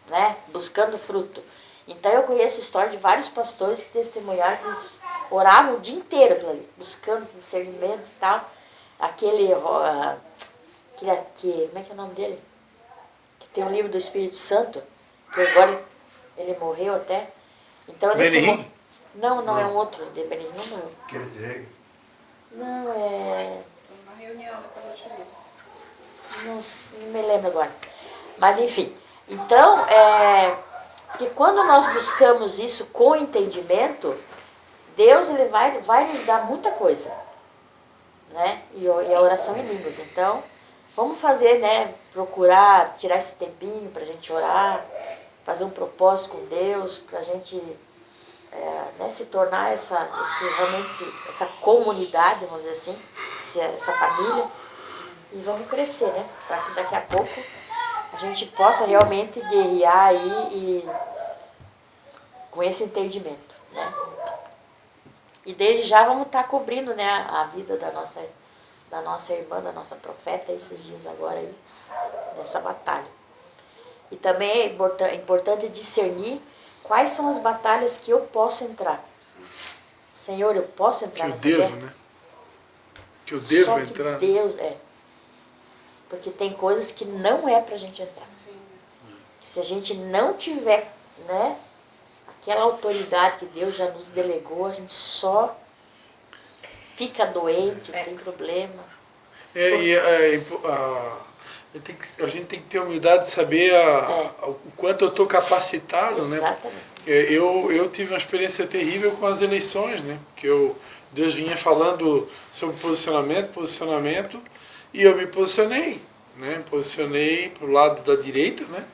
né, buscando fruto. Então, eu conheço história de vários pastores que testemunharam que eles oravam o dia inteiro aquilo ali, buscando discernimento e tal. Aquele, como é que é o nome dele? Que tem um livro do Espírito Santo, que agora ele morreu até. Então, ele não, é um outro, de Benihim não. Não, Uma reunião depois eu te ligo. não me lembro agora. Mas, enfim. Então, que quando nós buscamos isso com entendimento, Deus ele vai nos dar muita coisa, né? E a oração em línguas. Então, vamos fazer, né? Procurar tirar esse tempinho para a gente orar, fazer um propósito com Deus, para a gente né, se tornar realmente essa comunidade, vamos dizer assim, essa família, e vamos crescer, né? Para que daqui a pouco a gente possa realmente guerrear aí com esse entendimento, né? E desde já vamos estar cobrindo, né, a vida da nossa da nossa irmã, da nossa profeta, esses dias agora aí, nessa batalha. E também é importante discernir quais são as batalhas que eu posso entrar. Senhor, eu posso entrar Que eu nessa devo, guerra? né? Que eu devo Só que entrar. né? Deus Porque tem coisas que não é pra gente entrar. Sim. Se a gente não tiver, né, aquela autoridade que Deus já nos delegou, a gente só fica doente, tem problema. A gente tem que ter humildade de saber o quanto eu estou capacitado, né? Exatamente. Eu tive uma experiência terrível com as eleições, né? Que Deus vinha falando sobre posicionamento, e eu me posicionei, né? Posicionei para o lado da direita, né?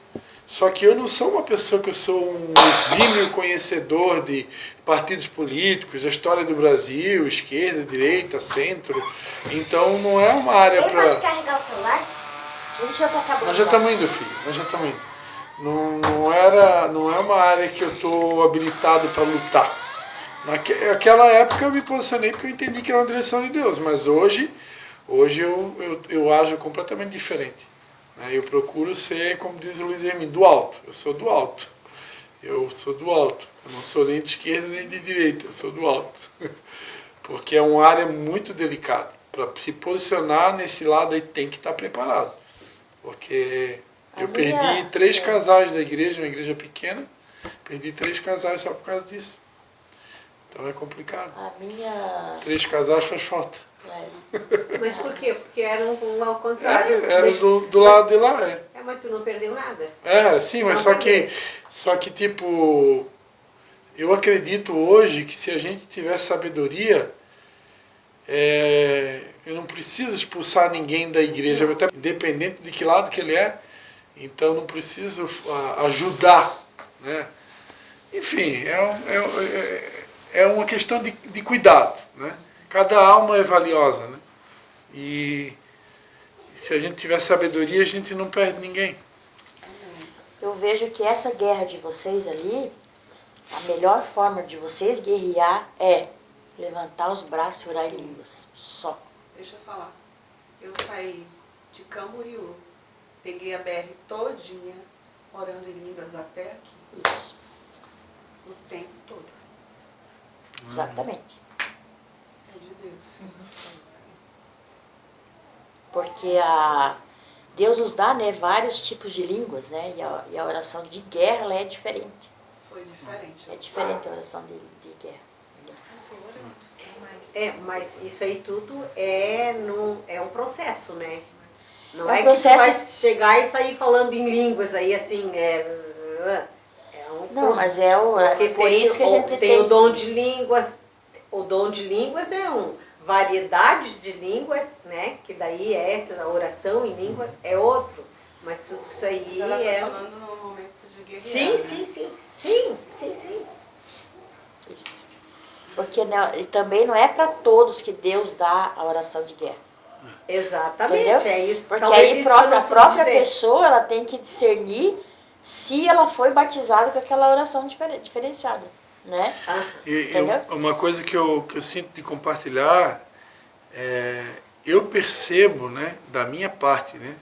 Só que eu não sou uma pessoa que eu sou um exímio conhecedor de partidos políticos, da história do Brasil, esquerda, direita, centro. Então não é uma área Alguém para... pode carregar o celular? A gente já está acabando. Nós já estamos indo, filho. Nós já estamos indo. Não é uma área que eu estou habilitado para lutar. Naquela época eu me posicionei porque eu entendi que era uma direção de Deus. Mas hoje eu ajo completamente diferente. Eu procuro ser, como diz o Luiz Hermínio, do alto. Eu sou do alto. Eu sou do alto. Eu não sou nem de esquerda nem de direita. Eu sou do alto. Porque é uma área muito delicada. Para se posicionar nesse lado aí tem que estar preparado. Porque eu perdi 3 casais da igreja, uma igreja pequena. Perdi 3 casais só por causa disso. Então é complicado. 3 casais faz falta. Mas por quê? Porque era um ao contrário. Era do lado de lá. Mas tu não perdeu nada. Sim, mas só que tipo, eu acredito hoje que se a gente tiver sabedoria, eu não preciso expulsar ninguém da igreja, até independente de que lado que ele é, então não preciso ajudar, né? Enfim, é uma questão de cuidado, né? Cada alma é valiosa, né? E se a gente tiver sabedoria, a gente não perde ninguém. Eu vejo que essa guerra de vocês ali, a melhor forma de vocês guerrear é levantar os braços e orar em línguas. Só. Deixa eu falar. Eu saí de Camboriú, peguei a BR todinha, orando em línguas até aqui. Isso. O tempo todo. Exatamente. É de Deus. Sim. Porque Deus nos dá, né, vários tipos de línguas, né? E a oração de guerra ela é diferente. Foi diferente. É diferente a oração de guerra. Mas isso aí tudo é um processo, né? Não É um que processo... tu vai chegar e sair falando em línguas aí, assim, Não, mas por isso que a gente tem o dom de línguas. O dom de línguas variedades de línguas, né? Que daí a oração em línguas é outro. Mas tudo isso aí mas ela tá falando no momento de guerrear, Sim. Isso. Porque também não é para todos que Deus dá a oração de guerra. Exatamente, entendeu? é isso. Porque aí a própria pessoa ela tem que discernir se ela foi batizada com aquela oração diferenciada, né? Uma coisa que eu sinto de compartilhar, eu percebo, né, da minha parte, né,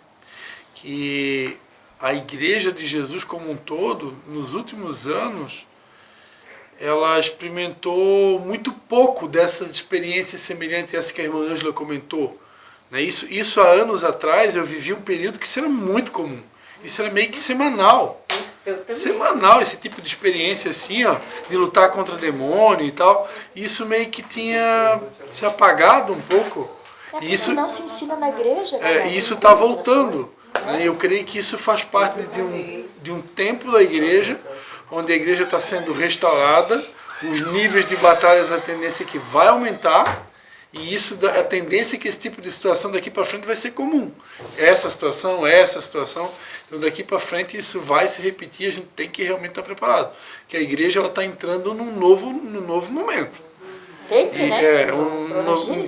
que a Igreja de Jesus como um todo, nos últimos anos, ela experimentou muito pouco dessa experiência semelhante a essa que a irmã Ângela comentou. Isso há anos atrás eu vivi um período que isso era muito comum. Isso era meio que semanal. Semanal esse tipo de experiência assim, ó, de lutar contra demônio e tal. Isso meio que tinha se apagado um pouco. Isso não se ensina na igreja. Isso está voltando. Eu creio que isso faz parte de um tempo da igreja, onde a igreja está sendo restaurada, os níveis de batalhas, a tendência é que vai aumentar, e isso, a tendência é que esse tipo de situação daqui para frente vai ser comum. Essa situação. Então daqui para frente isso vai se repetir, a gente tem que realmente estar preparado. Que a igreja está entrando num novo momento. Tem que, né?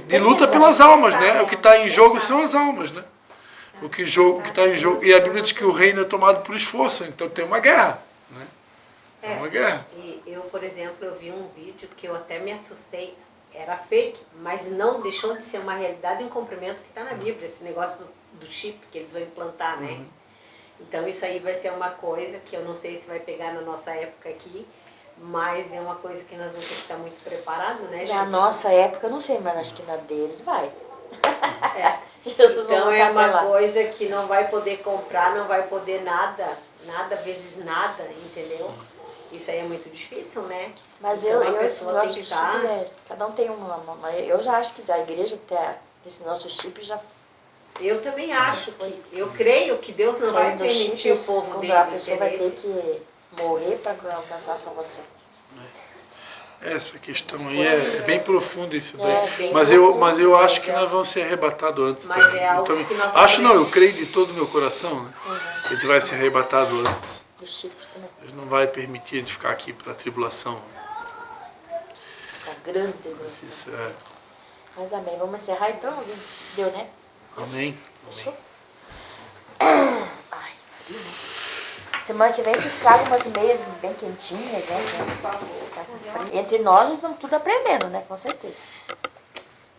De luta pelas almas, né? O que está em jogo são as almas, né? O que está em jogo. E a Bíblia diz que o reino é tomado por esforço, então tem uma guerra, né? É uma guerra. E eu, por exemplo, eu vi um vídeo que eu até me assustei. era fake, mas não deixou de ser uma realidade e um cumprimento que está na Bíblia, esse negócio do chip que eles vão implantar, né? Então isso aí vai ser uma coisa que eu não sei se vai pegar na nossa época aqui, mas é uma coisa que nós vamos ter que estar muito preparados, né, gente? Na nossa época, eu não sei, mas acho que na deles vai. Jesus então é uma coisa que não vai poder comprar, não vai poder nada vezes nada, entendeu? Isso aí é muito difícil, né? Mas então, eu pessoa esse tem nosso que chip, estar... cada um tem eu já acho que a igreja até esse nosso chip já... Eu também acho eu creio que Deus não vai permitir o povo dele, a pessoa vai ter que morrer para alcançar a salvação. Essa questão aí é bem profunda isso daí. Bem mas eu acho que nós vamos ser arrebatados antes mas também. é algo Eu que nós acho não, eu creio de todo o meu coração, né? Que a gente vai ser arrebatado antes. Do chip também. Deus não vai permitir a gente ficar aqui para a tribulação. A grande tribulação. Isso é. Mas amém. Vamos encerrar então? Deu, né? Amém. Fechou? Ai, semana que vem vocês tragam umas meias bem quentinhas, né? Por favor. Entre nós estamos tudo aprendendo, né? Com certeza.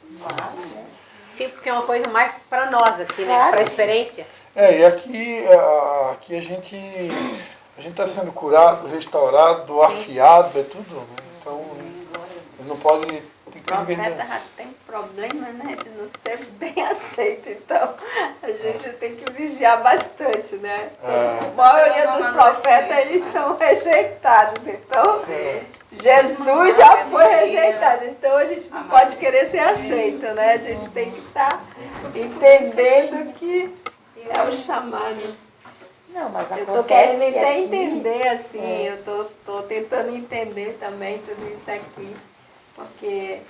Mas, né? Sim, porque é uma coisa mais para nós aqui, né? Claro. Para experiência. E aqui a gente está sendo curado, restaurado, afiado, é tudo, né? Então não pode tem que O vender. profeta já tem problema, né, de não ser bem aceito, então a gente tem que vigiar bastante, né? A maioria dos profetas, eles são rejeitados, então Jesus já foi rejeitado, então a gente não pode querer ser aceito, né? A gente tem que estar entendendo que é o chamado. Não, mas Eu acontece tô querendo que até aqui, entender, assim, eu tô tentando entender também tudo isso aqui, porque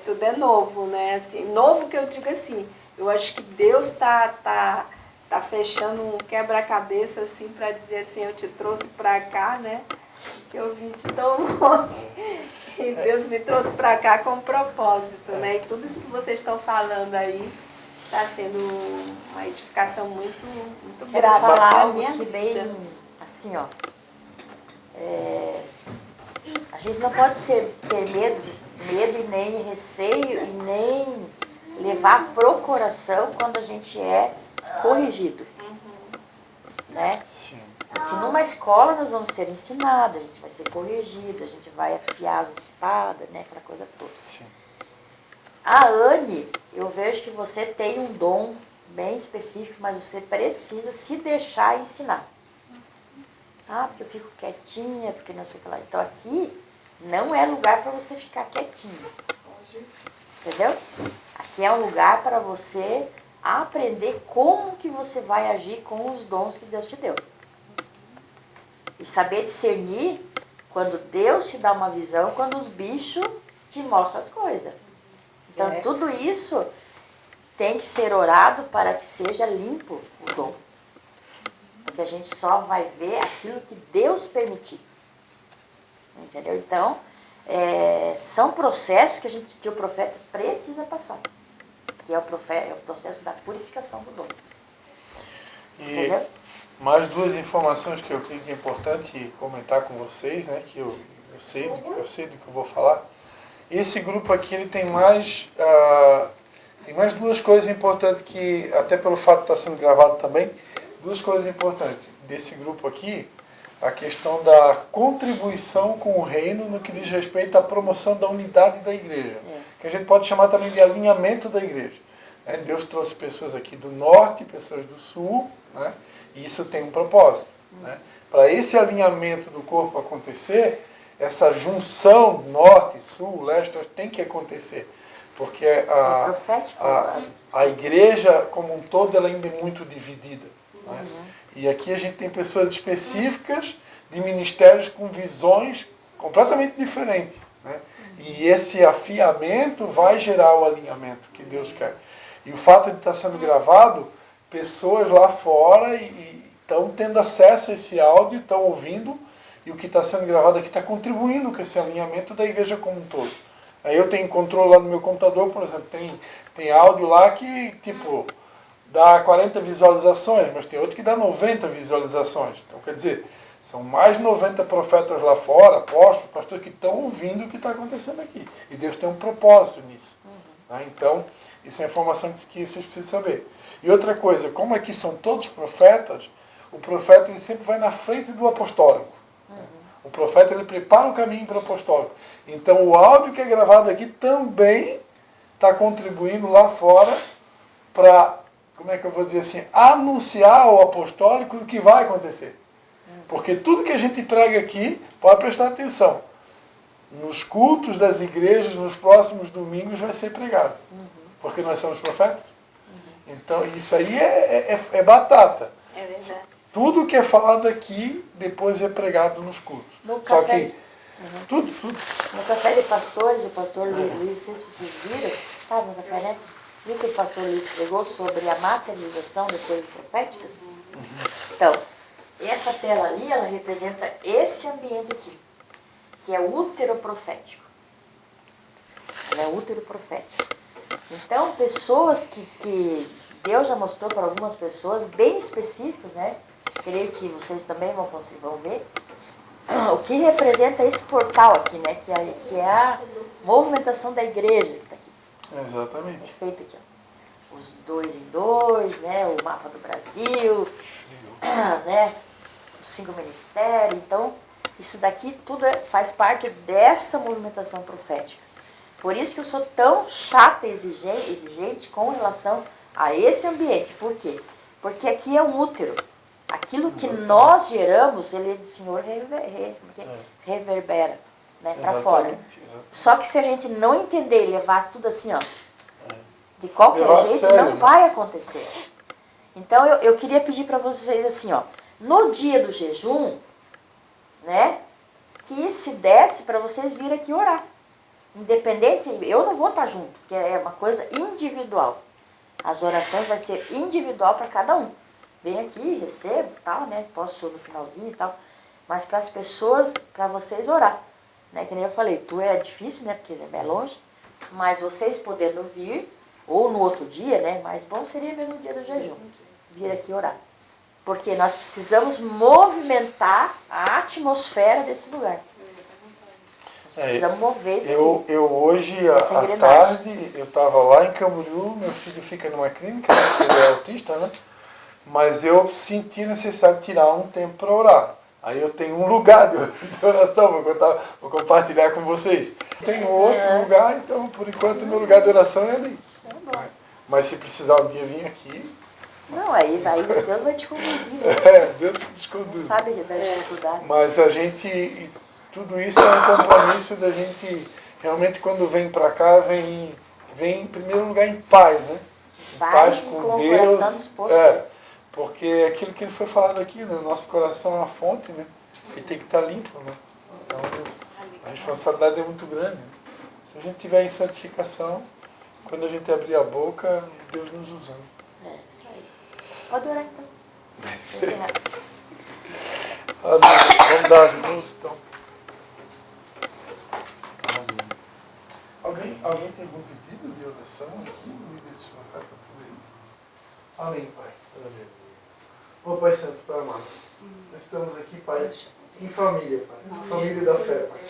tudo é novo, né? Assim, novo que eu digo assim, eu acho que Deus tá fechando um quebra-cabeça, assim, para dizer assim, eu te trouxe para cá, né? Que eu vim de tão longe, e Deus me trouxe para cá com um propósito, né? E tudo isso que vocês estão falando aí, está sendo uma edificação muito quero grata falar para a algo minha que vida. bem, assim, ó. A gente não pode ter medo e nem receio e nem levar pro coração quando a gente é corrigido. Né? Sim. Porque numa escola nós vamos ser ensinados, a gente vai ser corrigido, a gente vai afiar as espadas, né? Aquela coisa toda. Sim. A Anne, eu vejo que você tem um dom bem específico, mas você precisa se deixar ensinar. Porque eu fico quietinha, porque não sei o que lá. Então aqui não é lugar para você ficar quietinho. Entendeu? Aqui é um lugar para você aprender como que você vai agir com os dons que Deus te deu. E saber discernir quando Deus te dá uma visão, quando os bichos te mostram as coisas. Então tudo isso tem que ser orado para que seja limpo o dom. Porque a gente só vai ver aquilo que Deus permitir. Entendeu? Então, são processos que o profeta precisa passar. Que é o processo da purificação do dom. Entendeu? Mais duas informações que eu creio que é importante comentar com vocês, né? Que eu sei do que eu vou falar. Esse grupo aqui ele tem mais duas coisas importantes que, até pelo fato de estar sendo gravado também, duas coisas importantes desse grupo aqui, a questão da contribuição com o reino no que diz respeito à promoção da unidade da igreja, que a gente pode chamar também de alinhamento da igreja. Deus trouxe pessoas aqui do norte, pessoas do sul, né? E isso tem um propósito. Né? Para esse alinhamento do corpo acontecer, essa junção norte, sul, leste, tem que acontecer. Porque a igreja como um todo ela ainda é muito dividida. Né? E aqui a gente tem pessoas específicas de ministérios com visões completamente diferentes. Né? E esse afiamento vai gerar o alinhamento que Deus quer. E o fato de estar sendo gravado, pessoas lá fora estão tendo acesso a esse áudio, estão ouvindo, e o que está sendo gravado aqui está contribuindo com esse alinhamento da igreja como um todo. Aí eu tenho controle lá no meu computador, por exemplo, tem áudio lá que, tipo, dá 40 visualizações, mas tem outro que dá 90 visualizações. Então, quer dizer, são mais 90 profetas lá fora, apóstolos, pastores, que estão ouvindo o que está acontecendo aqui. E Deus tem um propósito nisso. Né? Então, isso é informação que vocês precisam saber. E outra coisa, como aqui são todos profetas, o profeta ele sempre vai na frente do apostólico. O profeta ele prepara o caminho para o apostólico. Então, o áudio que é gravado aqui também está contribuindo lá fora para, como é que eu vou dizer assim, anunciar ao apostólico o que vai acontecer. Porque tudo que a gente prega aqui, pode prestar atenção, nos cultos das igrejas, nos próximos domingos vai ser pregado. Porque nós somos profetas. Então, isso aí é batata. É verdade. Tudo que é falado aqui, depois é pregado nos cultos. No Só café, que, tudo. no café de pastores, o pastor Luiz, não sei se vocês viram, estava no café, né? Viu que o pastor Luiz pregou sobre a materialização das coisas proféticas? Então, essa tela ali, ela representa esse ambiente aqui, que é o útero profético. Ela é o útero profético. Então, pessoas que Deus já mostrou para algumas pessoas, bem específicos, né? Creio que vocês também vão ver. O que representa esse portal aqui, né? Que é a movimentação da igreja que está aqui. Exatamente. Feito aqui, ó. Os 2 em 2, né? O mapa do Brasil, né? Os 5 ministérios. Então, isso daqui tudo faz parte dessa movimentação profética. Por isso que eu sou tão chata e exigente com relação a esse ambiente. Por quê? Porque aqui é um útero. Aquilo que nós geramos, o Senhor reverbera, né, para fora. Exatamente. Só que se a gente não entender e levar tudo assim, ó, de qualquer Levar a jeito, sério, não né? vai acontecer. Então eu queria pedir para vocês assim, ó, no dia do jejum, né, que se desse para vocês virem aqui orar. Independente, eu não vou estar junto, porque é uma coisa individual. As orações vai ser individual para cada um. Vem aqui, recebo, tal, né? Posso no finalzinho e tal. Mas para as pessoas, para vocês orar. Né? Que nem eu falei, tu é difícil, né? Porque é longe. Mas vocês podendo vir, ou no outro dia, né? Mais bom seria ver no dia do jejum. Vir aqui orar. Porque nós precisamos movimentar a atmosfera desse lugar. Precisamos mover isso aqui. Eu hoje, Essa à engrenagem. tarde, eu estava lá em Camboriú, meu filho fica numa clínica, né, porque ele é autista, né? Mas eu senti necessário tirar um tempo para orar. Aí eu tenho um lugar de oração, vou compartilhar com vocês. Tenho outro lugar, então por enquanto meu lugar de oração é ali. Mas se precisar um dia vir aqui... Não, aí Deus vai te conduzir, né? Deus nos conduz. Não sabe da dificuldade. Mas a gente... Tudo isso é um compromisso da gente, realmente, quando vem para cá, vem em primeiro lugar em paz, né? Em Vai paz com com o Deus. coração disposto. Porque é aquilo que ele foi falado aqui, né? Nosso coração é uma fonte, né? E tem que estar limpo, né? Então, a responsabilidade é muito grande. Né? Se a gente tiver em santificação, quando a gente abrir a boca, Deus nos usando. Isso aí. Pode orar então. Encerrar. Vamos dar as mãos, então. Alguém tem algum pedido de oração? Desse profeta por aí? Amém, Pai. Ô Pai Santo, Pai amado, nós estamos aqui, Pai, em família, Pai. Família da fé, Pai.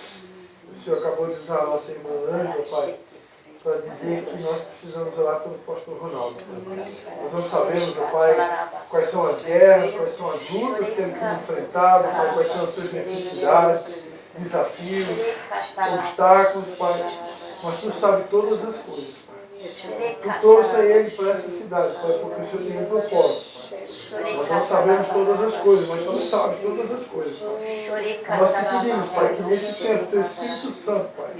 O Senhor acabou de usar a nossa irmã Ângela, Pai, para dizer que nós precisamos orar pelo pastor Ronaldo. Nós não sabemos, meu Pai, quais são as guerras, quais são as lutas que ele tem enfrentado, Pai, quais são as suas necessidades, desafios, obstáculos, Pai. Mas Tu sabes todas as coisas, Pai. Tu trouxe ele para essa cidade, Pai, porque o Senhor tem um propósito, Pai. Nós não sabemos todas as coisas, mas Tu sabes todas as coisas, Pai. Nós te pedimos, Pai, que nesse tempo, Teu Espírito Santo, Pai,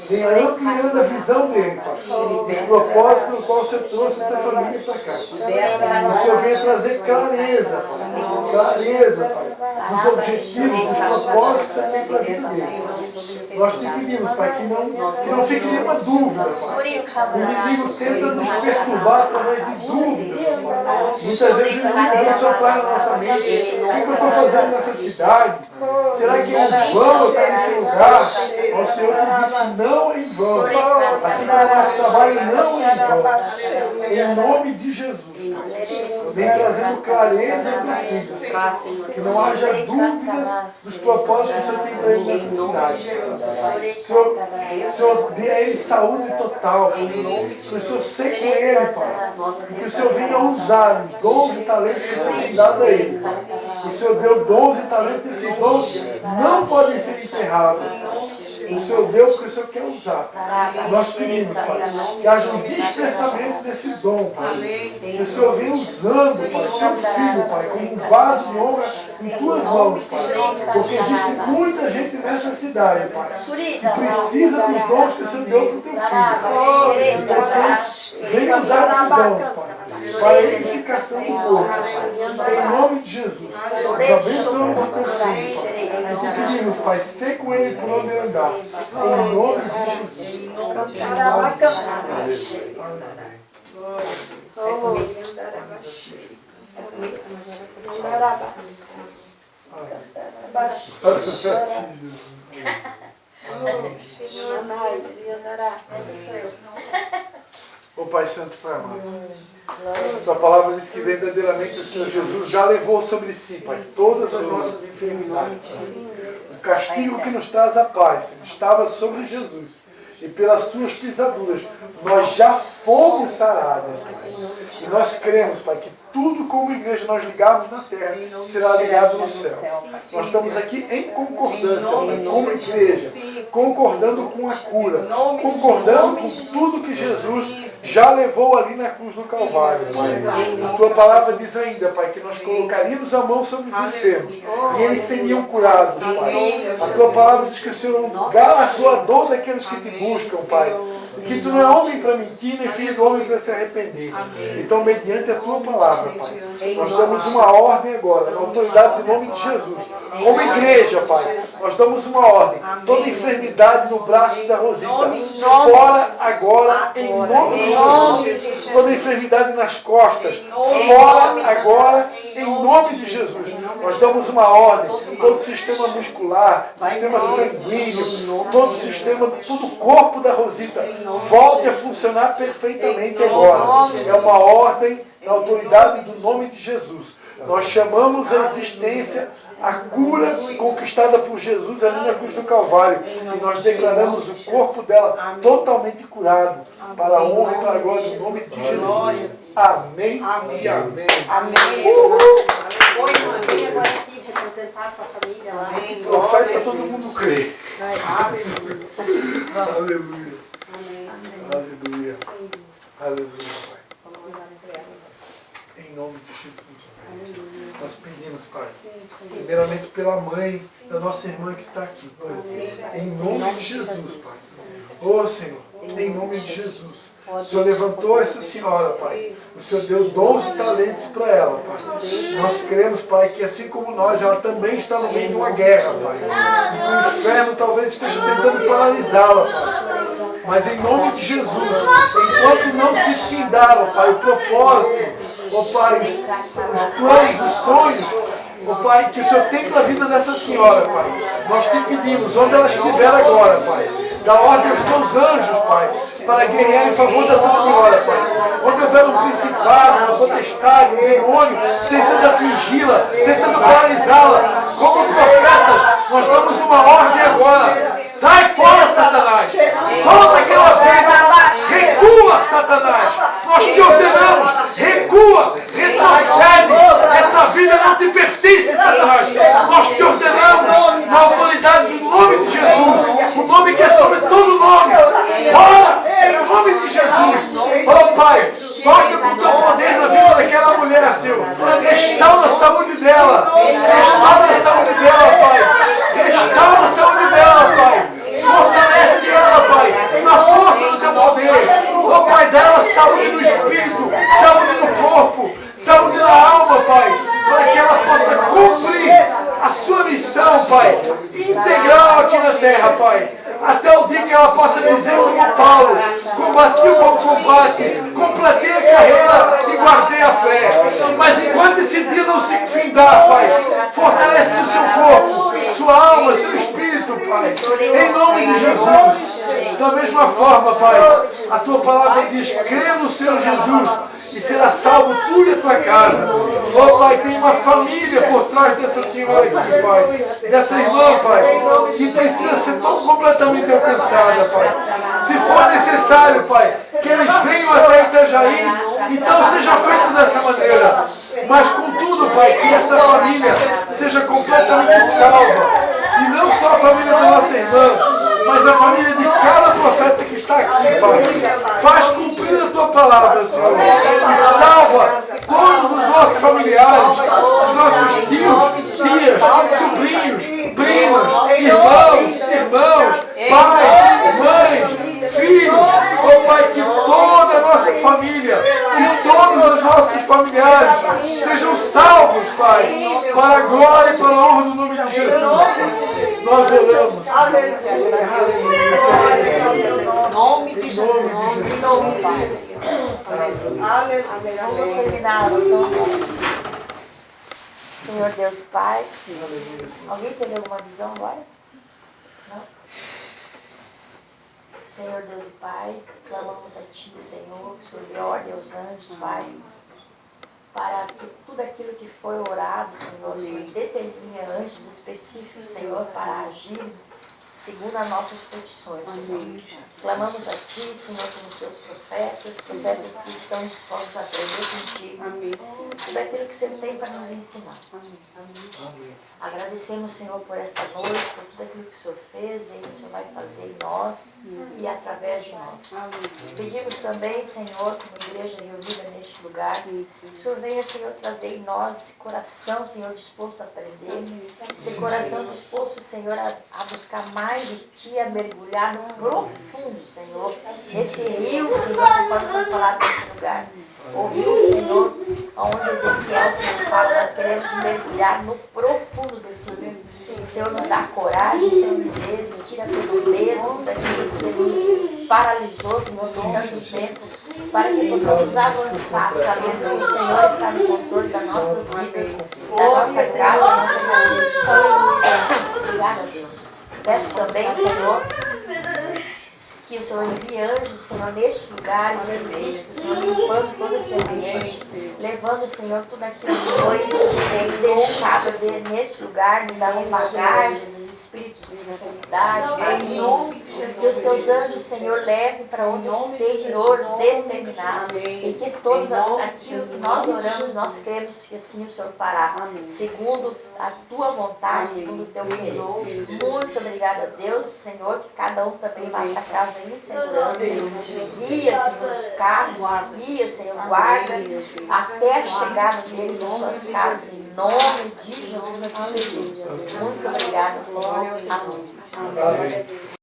venha ampliando a visão dele, Pai. Os propósitos pelo qual o Senhor trouxe essa família para cá. O Senhor venha trazer clareza, Pai. Clareza, Pai. Dos objetivos, dos propósitos que tem para a vida dele. Nós te pedimos, Pai, que não fique nenhuma dúvida, Pai. O inimigo tenta nos perturbar através de dúvidas, Pai. Muitas vezes o inimigo começou a entrar na nossa mente. O que eu estou fazendo nessa cidade? Será que é em vão estar nesse lugar? O Senhor te disse que não é em vão. Assim como o nosso trabalho não é em vão. Em nome de Jesus. Vem trazendo clareza ao teu filho. Que não haja dúvidas dos propósitos que o Senhor tem para ele nessa cidade. Senhor, dê a ele saúde total. Que o Senhor seja com ele, Pai. E que o Senhor venha usar os dons e talentos que o Senhor tem dado a ele. O Senhor deu dons e talentos, e esses dons não podem ser enterrados. O Senhor deu porque o Senhor quer usar. Nós pedimos, Pai, que haja um despertamento desse dom, Pai. Que o Senhor venha usando, Pai, teu filho, Pai, como um vaso de honra em tuas mãos, Pai. Porque existe muita gente nessa cidade, Pai, que precisa dos dons que o Senhor deu para o teu filho. Então, venha usar esses dons, Pai, para a edificação do corpo, Pai. Em nome de Jesus. Nós abençoamos o teu filho, Pai. E te pedimos, Pai, ser com ele por onde ele andar. Em nome de Jesus. Ô Pai Santo, Pai amado, Tua palavra diz que verdadeiramente o Senhor Jesus já levou sobre si, Pai, todas as nossas enfermidades. O castigo que nos traz a paz estava sobre Jesus. E pelas suas pisaduras nós já fomos sarados, Pai. E nós cremos, Pai, que tudo como igreja nós ligarmos na terra será ligado no céu. Nós estamos aqui em concordância, Pai, como igreja, concordando com a cura, concordando com tudo que Jesus já levou ali na cruz do Calvário, Pai. A Tua palavra diz ainda, Pai, que nós colocaríamos a mão sobre os enfermos e eles seriam curados, Pai. A Tua palavra diz que o Senhor é um galardoador daqueles que te buscam, Pai. E que Tu não é homem para mentir, nem filho do homem para se arrepender. Então, mediante a Tua palavra, Pai, nós damos uma ordem agora, na autoridade do nome de Jesus. Como igreja, Pai, nós damos uma ordem. Toda enfermidade no braço da Rosita, fora agora, em nome de Jesus. Toda enfermidade nas costas, fora agora, em nome de Jesus. Nós damos uma ordem. Todo o sistema muscular, sistema sanguíneo, todo o sistema, todo o corpo da Rosita, volte a funcionar perfeitamente agora. É uma ordem na autoridade do nome de Jesus. Nós chamamos a existência a cura conquistada por Jesus ali na cruz do Calvário. E nós declaramos o corpo dela totalmente curado. Para a honra e para a glória do nome de Jesus. Amém e amém. Oi, mãe, agora aqui representar a sua família lá. Profeta, todo mundo crê. Aleluia. Aleluia. Aleluia, Pai. Em nome de Jesus. Nós pedimos, Pai, primeiramente pela mãe da nossa irmã que está aqui, Pai. Em nome de Jesus, Pai. Ô Senhor, em nome de Jesus. O Senhor levantou essa senhora, Pai. O Senhor deu dons e talentos para ela, Pai. Nós queremos, Pai, que assim como nós, ela também está no meio de uma guerra, Pai. E o inferno talvez esteja tentando paralisá-la, Pai. Mas em nome de Jesus, enquanto não se findaram, Pai, o propósito, ó Pai, os planos, os sonhos, ó Pai, que o Senhor tem para a vida dessa senhora, Pai. Nós te pedimos, onde ela estiver agora, Pai, dá ordem aos teus anjos, Pai, para guerrear em favor dessa senhora, Pai. Onde houver um principado, uma potestade, um demônio, tentando atingi-la, tentando paralisá-la, como profetas, nós damos uma ordem agora. Sai fora, Satanás! Solta aquela vida! Recua, Satanás! Nós te ordenamos! Recua! Retrocede! Essa vida não te pertence, Satanás! Nós te ordenamos na autoridade do nome de Jesus! O nome que é sobre todo nome! Fora! Em nome de Jesus! Oh Pai! Toca com o teu poder na vida daquela mulher, Senhor! Restaura a saúde dela! Restaura a saúde dela, Pai! Restaura a saúde dela, Pai! Fortalece ela, Pai, na força do teu poder. Oh, Pai, dá ela saúde no espírito, saúde no corpo, saúde na alma, Pai, para que ela possa cumprir a sua missão, Pai, integral aqui na terra, Pai. Até o dia que ela possa dizer como Paulo: combati o bom combate, completei a carreira e guardei a fé. Mas enquanto esse dia não se findar, Pai, fortalece o seu corpo, sua alma, seu espírito, Pai, em nome de Jesus. Da mesma forma, Pai, A tua palavra diz, crê no Senhor Jesus e será salvo tu e a tua casa. Ó Pai, tem uma família por trás dessa senhora aqui, Pai. Dessa irmã, Pai, que precisa ser tão completamente alcançada, Pai. Se for necessário, Pai, que eles venham até Itajaí, então seja feito dessa maneira. Mas contudo, Pai, que essa família seja completamente salva. E não só a família da nossa irmã, mas a família de cada profeta que está aqui, Pai. Faz cumprir a tua palavra, Senhor. E salva todos os nossos familiares, os nossos tios, tias, sobrinhos, primas, irmãos, pais, mães, filhos. Oh Pai, que toda a nossa família e todos os nossos familiares sejam salvos, Pai, para a glória e para a honra do nome de Jesus. Nós oramos. Em nome de Jesus. Em nome de Pai. Vamos terminar a oração. Senhor Deus e Pai. Alguém teve alguma visão agora? Não? Senhor Deus e Pai, clamamos a Ti, Senhor, que o Senhor dê ordem aos anjos, Pai, para que tudo aquilo que foi orado, Senhor, o Senhor determine anjos específicos, Senhor, para agir segundo as nossas petições, Senhor. Clamamos a Ti, Senhor, pelos Teus profetas que estão dispostos a aprender contigo. Tudo aquilo que Você tem para nos ensinar. Agradecemos, Senhor, por esta noite, por tudo aquilo que o Senhor fez e que o Senhor vai fazer em nós e através de nós. Pedimos também, Senhor, como igreja reunida neste lugar, que o Senhor venha, Senhor, trazer em nós esse coração, Senhor, disposto a aprender, esse coração disposto, Senhor, a buscar mais de Ti, a mergulhar no profundo, Senhor, nesse rio, Senhor, que pode ser falado nesse lugar. Ouviu, Senhor, onde Ezequiel, Senhor, fala, nós queremos mergulhar no profundo desse rio. Senhor, nos dá coragem, vezes, tira todo medo daquilo que nos paralisou, Senhor, por tanto tempo, para que possamos avançar, sabendo que o Senhor está no controle das nossas vidas, da nossa casa, da nossa família. Obrigada, Deus. Peço também, Senhor, que o Senhor envie anjos, Senhor, neste lugar específico, Senhor, limpando todo esse ambiente, levando, Senhor, tudo aquilo que foi deixado neste lugar, das bagagens, dos espíritos de enfermidade, que os Teus anjos, Senhor, levem para onde o Senhor determinar, e que todos aquilo que nós oramos, nós cremos que assim o Senhor fará, segundo a Tua vontade, segundo o Teu querer. Muito obrigada, Deus, Senhor, que cada um também vai para casa em segurança, guia, Senhor, os carros, guia, Senhor, guarda, até a chegada deles nas suas casas, em nome de Jesus. Muito obrigada, Senhor. Amém.